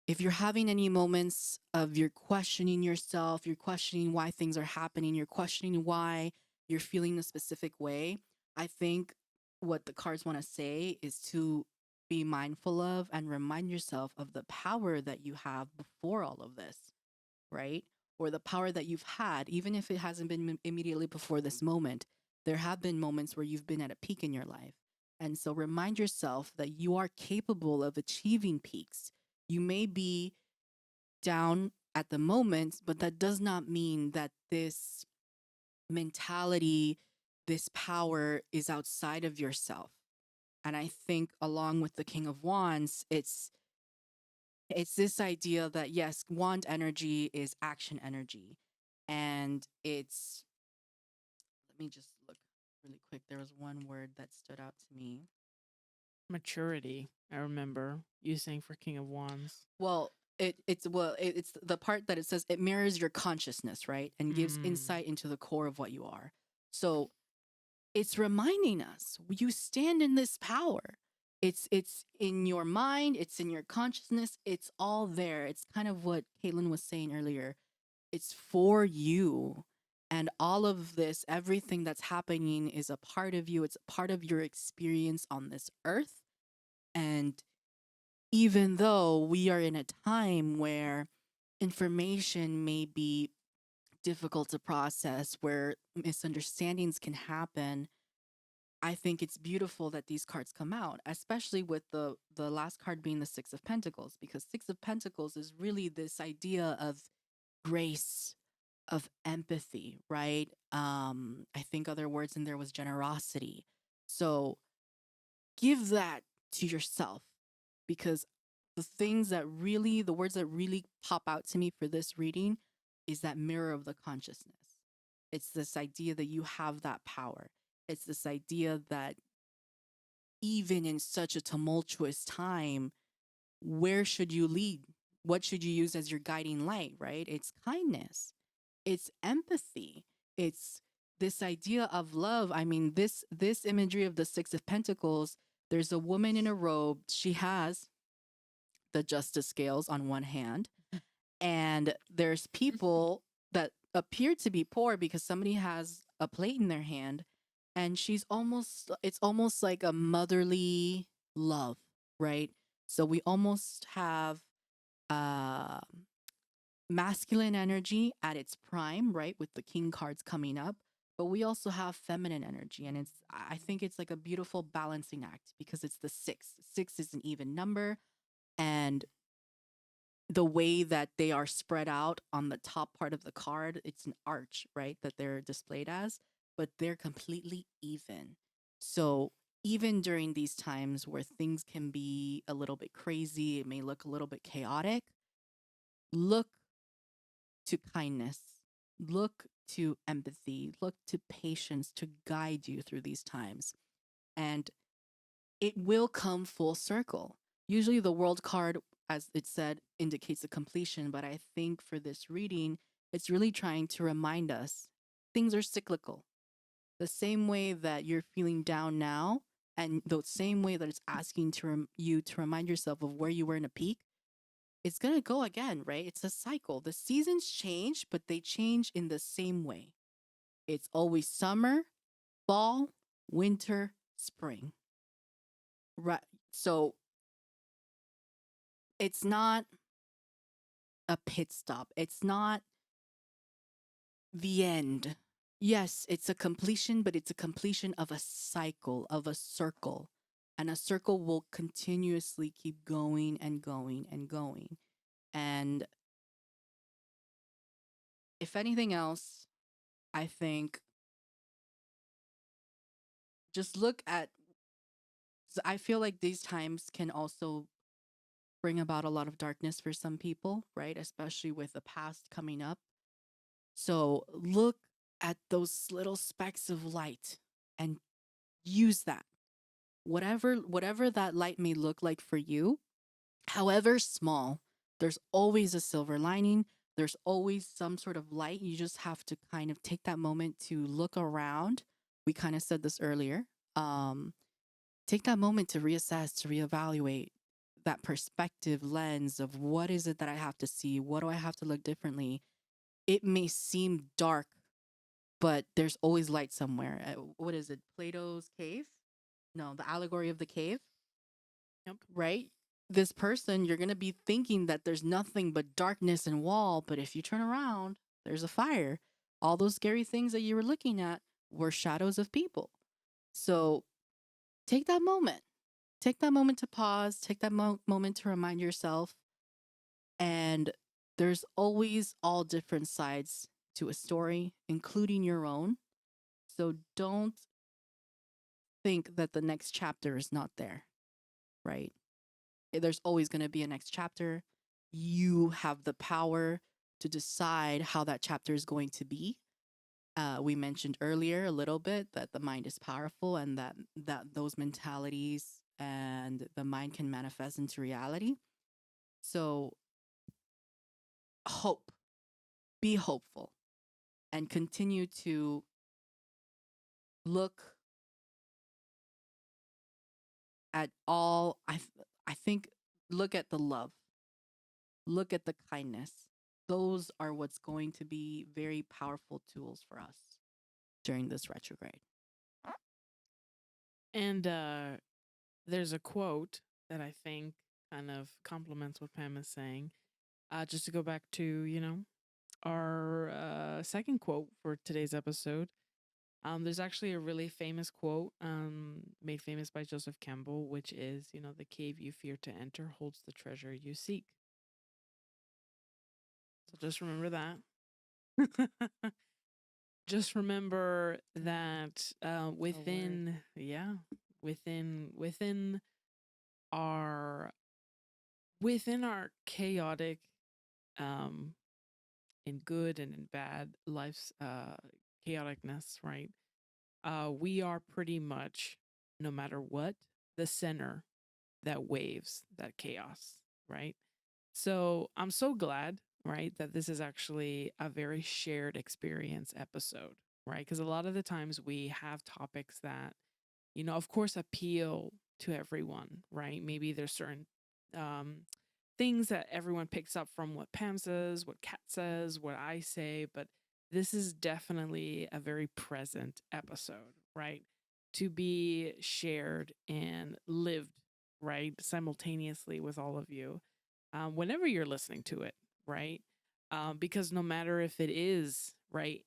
if you're having any moments of you're questioning yourself, you're questioning why things are happening, you're questioning why you're feeling a specific way. I think what the cards want to say is to be mindful of and remind yourself of the power that you have before all of this, right? Or the power that you've had, even if it hasn't been immediately before this moment. There have been moments where you've been at a peak in your life. And so remind yourself that you are capable of achieving peaks. You may be down at the moment, but that does not mean that this mentality, this power is outside of yourself. And I think along with the King of Wands, it's this idea that yes, wand energy is action energy. And it's, let me just look really quick. There was one word that stood out to me. Maturity. I remember you saying for King of Wands. Well, it's the part that it says it mirrors your consciousness, right? And gives insight into the core of what you are. So it's reminding us you stand in this power. It's in your mind, it's in your consciousness, it's all there. It's kind of what Caitlin was saying earlier. It's for you. And all of this, everything that's happening is a part of you. It's a part of your experience on this earth. And even though we are in a time where information may be difficult to process, where misunderstandings can happen, I think it's beautiful that these cards come out, especially with the last card being the Six of Pentacles, because Six of Pentacles is really this idea of grace, of empathy, right? I think other words in there was generosity. So give that to yourself, because the words that really pop out to me for this reading is that mirror of the consciousness. It's this idea that you have that power. It's this idea that even in such a tumultuous time, where should you lead? What should you use as your guiding light, right? It's kindness. It's empathy. It's this idea of love. I mean, this imagery of the Six of Pentacles, there's a woman in a robe. She has the justice scales on one hand, and there's people that appear to be poor because somebody has a plate in their hand, and it's almost like a motherly love, right? So we almost have uh masculine energy at its prime, right, with the king cards coming up, but we also have feminine energy, and I think it's like a beautiful balancing act because it's the six. Six is an even number, and the way that they are spread out on the top part of the card, it's an arch, right, that they're displayed as, but they're completely even. So even during these times where things can be a little bit crazy, it may look a little bit chaotic, look to kindness, look to empathy, look to patience to guide you through these times. And it will come full circle. Usually the world card, as it said, indicates a completion, but I think for this reading, it's really trying to remind us things are cyclical. The same way that you're feeling down now, and the same way that it's asking you to remind yourself of where you were in a peak, it's going to go again, right? It's a cycle. The seasons change, but they change in the same way. It's always summer, fall, winter, spring. Right. So it's not a pit stop. It's not the end. Yes, it's a completion, but it's a completion of a cycle, of a circle. And a circle will continuously keep going and going and going. And if anything else, I think just look at, I feel like these times can also bring about a lot of darkness for some people, right? Especially with the past coming up. So look at those little specks of light and use that. Whatever that light may look like for you, however small, there's always a silver lining. There's always some sort of light. You just have to kind of take that moment to look around. We kind of said this earlier. Take that moment to reassess, to reevaluate that perspective lens of what is it that I have to see? What do I have to look differently? It may seem dark, but there's always light somewhere. What is it? Plato's cave? No, the allegory of the cave. Yep. Right? This person, you're going to be thinking that there's nothing but darkness and wall, but if you turn around, there's a fire. All those scary things that you were looking at were shadows of people. So take that moment. Take that moment to pause, take that moment to remind yourself. And there's always all different sides to a story, including your own. So don't think that the next chapter is not there, right? There's always going to be a next chapter. You have the power to decide how that chapter is going to be. We mentioned earlier a little bit that the mind is powerful, and that those mentalities and the mind can manifest into reality. So hope, be hopeful, and continue to look at all, I think look at the love, look at the kindness. Those are what's going to be very powerful tools for us during this retrograde. And there's a quote that I think kind of complements what Pam is saying. Just to go back to, our second quote for today's episode. There's actually a really famous quote made famous by Joseph Campbell, which is, the cave you fear to enter holds the treasure you seek. So just remember that. Just remember that within our chaotic in good and in bad life's chaoticness, right? We are pretty much, no matter what, the center that waves that chaos, right? So I'm so glad, right, that this is actually a very shared experience episode, right? Because a lot of the times we have topics that, of course, appeal to everyone, right? Maybe there's certain things that everyone picks up from what Pam says, what Kat says, what I say, but this is definitely a very present episode, right? To be shared and lived, right, simultaneously with all of you, whenever you're listening to it, right? Because no matter if it is, right,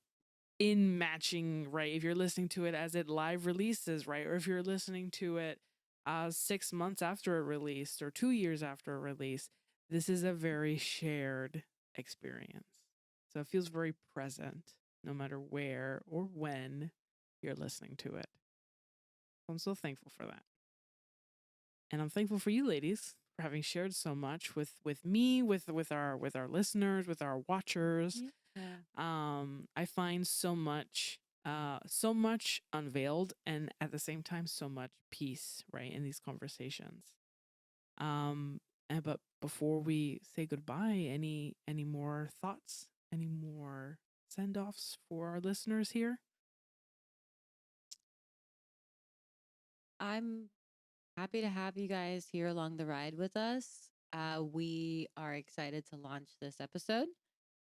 in matching, right, if you're listening to it as it live releases, right, or if you're listening to it 6 months after a release or 2 years after a release, this is a very shared experience. So it feels very present no matter where or when you're listening to it. I'm so thankful for that. And I'm thankful for you ladies for having shared so much with me, with our listeners, with our watchers. Yeah. I find so much unveiled, and at the same time so much peace, right, in these conversations. But before we say goodbye, any more thoughts, any more send-offs for our listeners here? I'm happy to have you guys here along the ride with us. We are excited to launch this episode.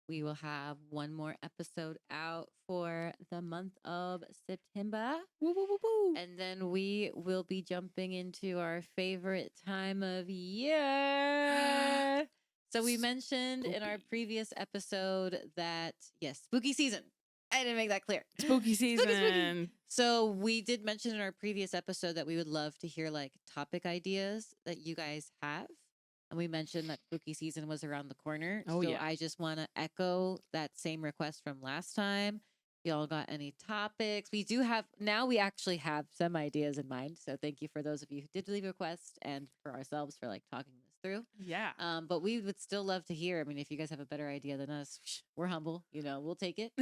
We will have one more episode out for the month of September. Woo, woo, woo, woo. And then we will be jumping into our favorite time of year. So we mentioned in our Spooky. previous episode that, yes, spooky season. I didn't make that clear. Spooky season. Spooky. So we did mention in our previous episode that we would love to hear like topic ideas that you guys have. And we mentioned that spooky season was around the corner. Oh, so yeah. I just want to echo that same request from last time. Y'all got any topics? We actually have some ideas in mind. So thank you for those of you who did leave requests and for ourselves for like talking this through. Yeah. But we would still love to hear. I mean, if you guys have a better idea than us, we're humble, we'll take it.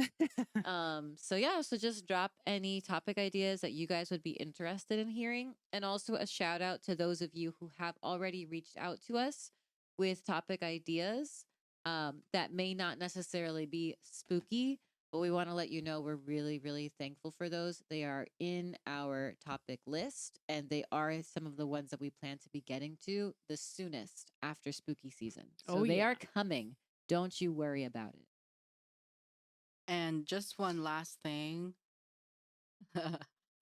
So just drop any topic ideas that you guys would be interested in hearing. And also a shout out to those of you who have already reached out to us with topic ideas that may not necessarily be spooky, but we want to let you know we're really, really thankful for those. They are in our topic list, and they are some of the ones that we plan to be getting to the soonest after spooky season. So they are coming. Don't you worry about it. And just one last thing.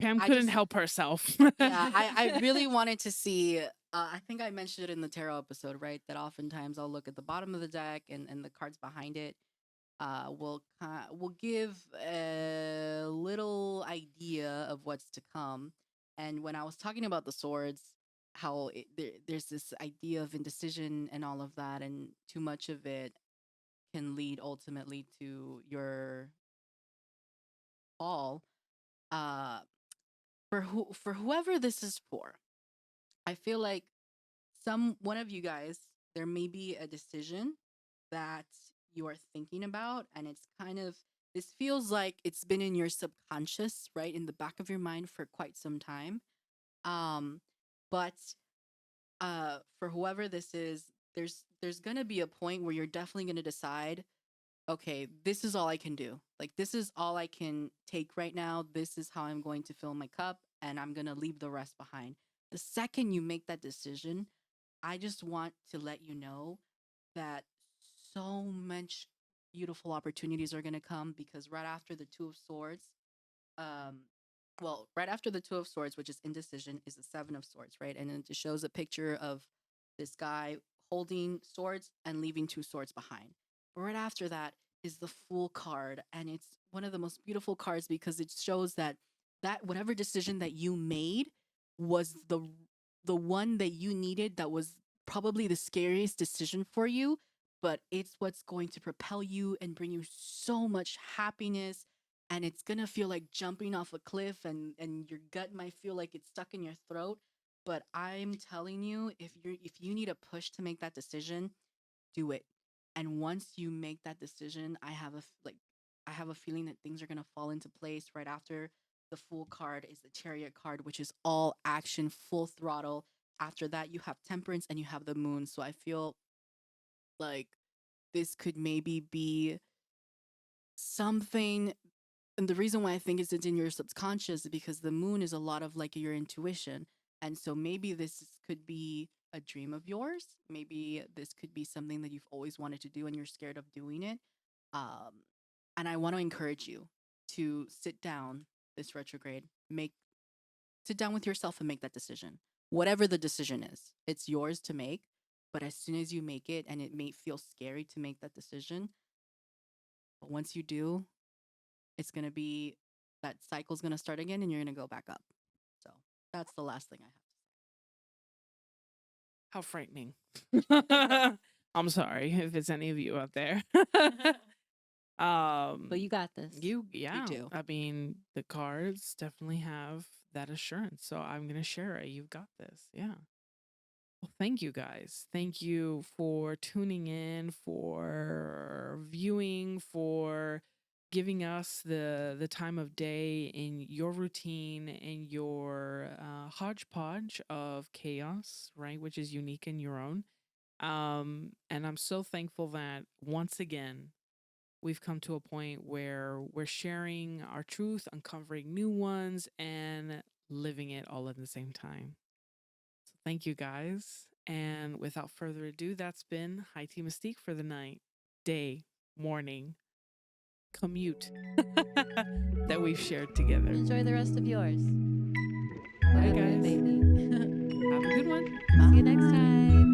Pam couldn't help herself. Yeah, I really wanted to see. I think I mentioned it in the tarot episode, right? That oftentimes I'll look at the bottom of the deck and the cards behind it will give a little idea of what's to come. And when I was talking about the swords, how there's this idea of indecision and all of that, and too much of it can lead ultimately to your fall. For whoever this is for, I feel like one of you guys, there may be a decision that you are thinking about, and it's this feels like it's been in your subconscious, right, in the back of your mind for quite some time. But for whoever this is, there's gonna be a point where you're definitely gonna decide, okay, this is all I can do. Like, this is all I can take right now. This is how I'm going to fill my cup, and I'm going to leave the rest behind. The second you make that decision, I just want to let you know that so much beautiful opportunities are going to come, because right after the Two of Swords, um, right after the Two of Swords, which is indecision, is the Seven of Swords, right? And it just shows a picture of this guy holding swords and leaving two swords behind. But right after that is the Fool card, and it's one of the most beautiful cards because it shows that whatever decision that you made was the one that you needed, that was probably the scariest decision for you, but it's what's going to propel you and bring you so much happiness, and it's gonna feel like jumping off a cliff, and your gut might feel like it's stuck in your throat. But I'm telling you, if you need a push to make that decision, do it. And once you make that decision, I have a feeling that things are gonna fall into place. Right after the Fool card is the Chariot card, which is all action, full throttle. After that, you have Temperance and you have the Moon. So I feel like this could maybe be something. And the reason why I think it's in your subconscious is because the Moon is a lot of like your intuition. And so maybe this could be a dream of yours. Maybe this could be something that you've always wanted to do and you're scared of doing it. Um, and I want to encourage you to sit down this retrograde, sit down with yourself and make that decision. Whatever the decision is, it's yours to make. But as soon as you make it, and it may feel scary to make that decision, but once you do, it's going to be that cycle's going to start again and you're going to go back up. So that's the last thing I How frightening. I'm sorry if it's any of you out there. But you got this. Yeah. do. I mean, the cards definitely have that assurance. So I'm gonna share it. You've got this. Yeah. Well, thank you guys. Thank you for tuning in, for viewing, for giving us the time of day in your routine, in your hodgepodge of chaos, right? Which is unique in your own. And I'm so thankful that once again we've come to a point where we're sharing our truth, uncovering new ones, and living it all at the same time. So thank you guys. And without further ado, that's been High Tea Mystique for the night, day, morning, commute that we've shared together. Enjoy the rest of yours. Bye, Bye, guys. baby. Have a good one. See you next time.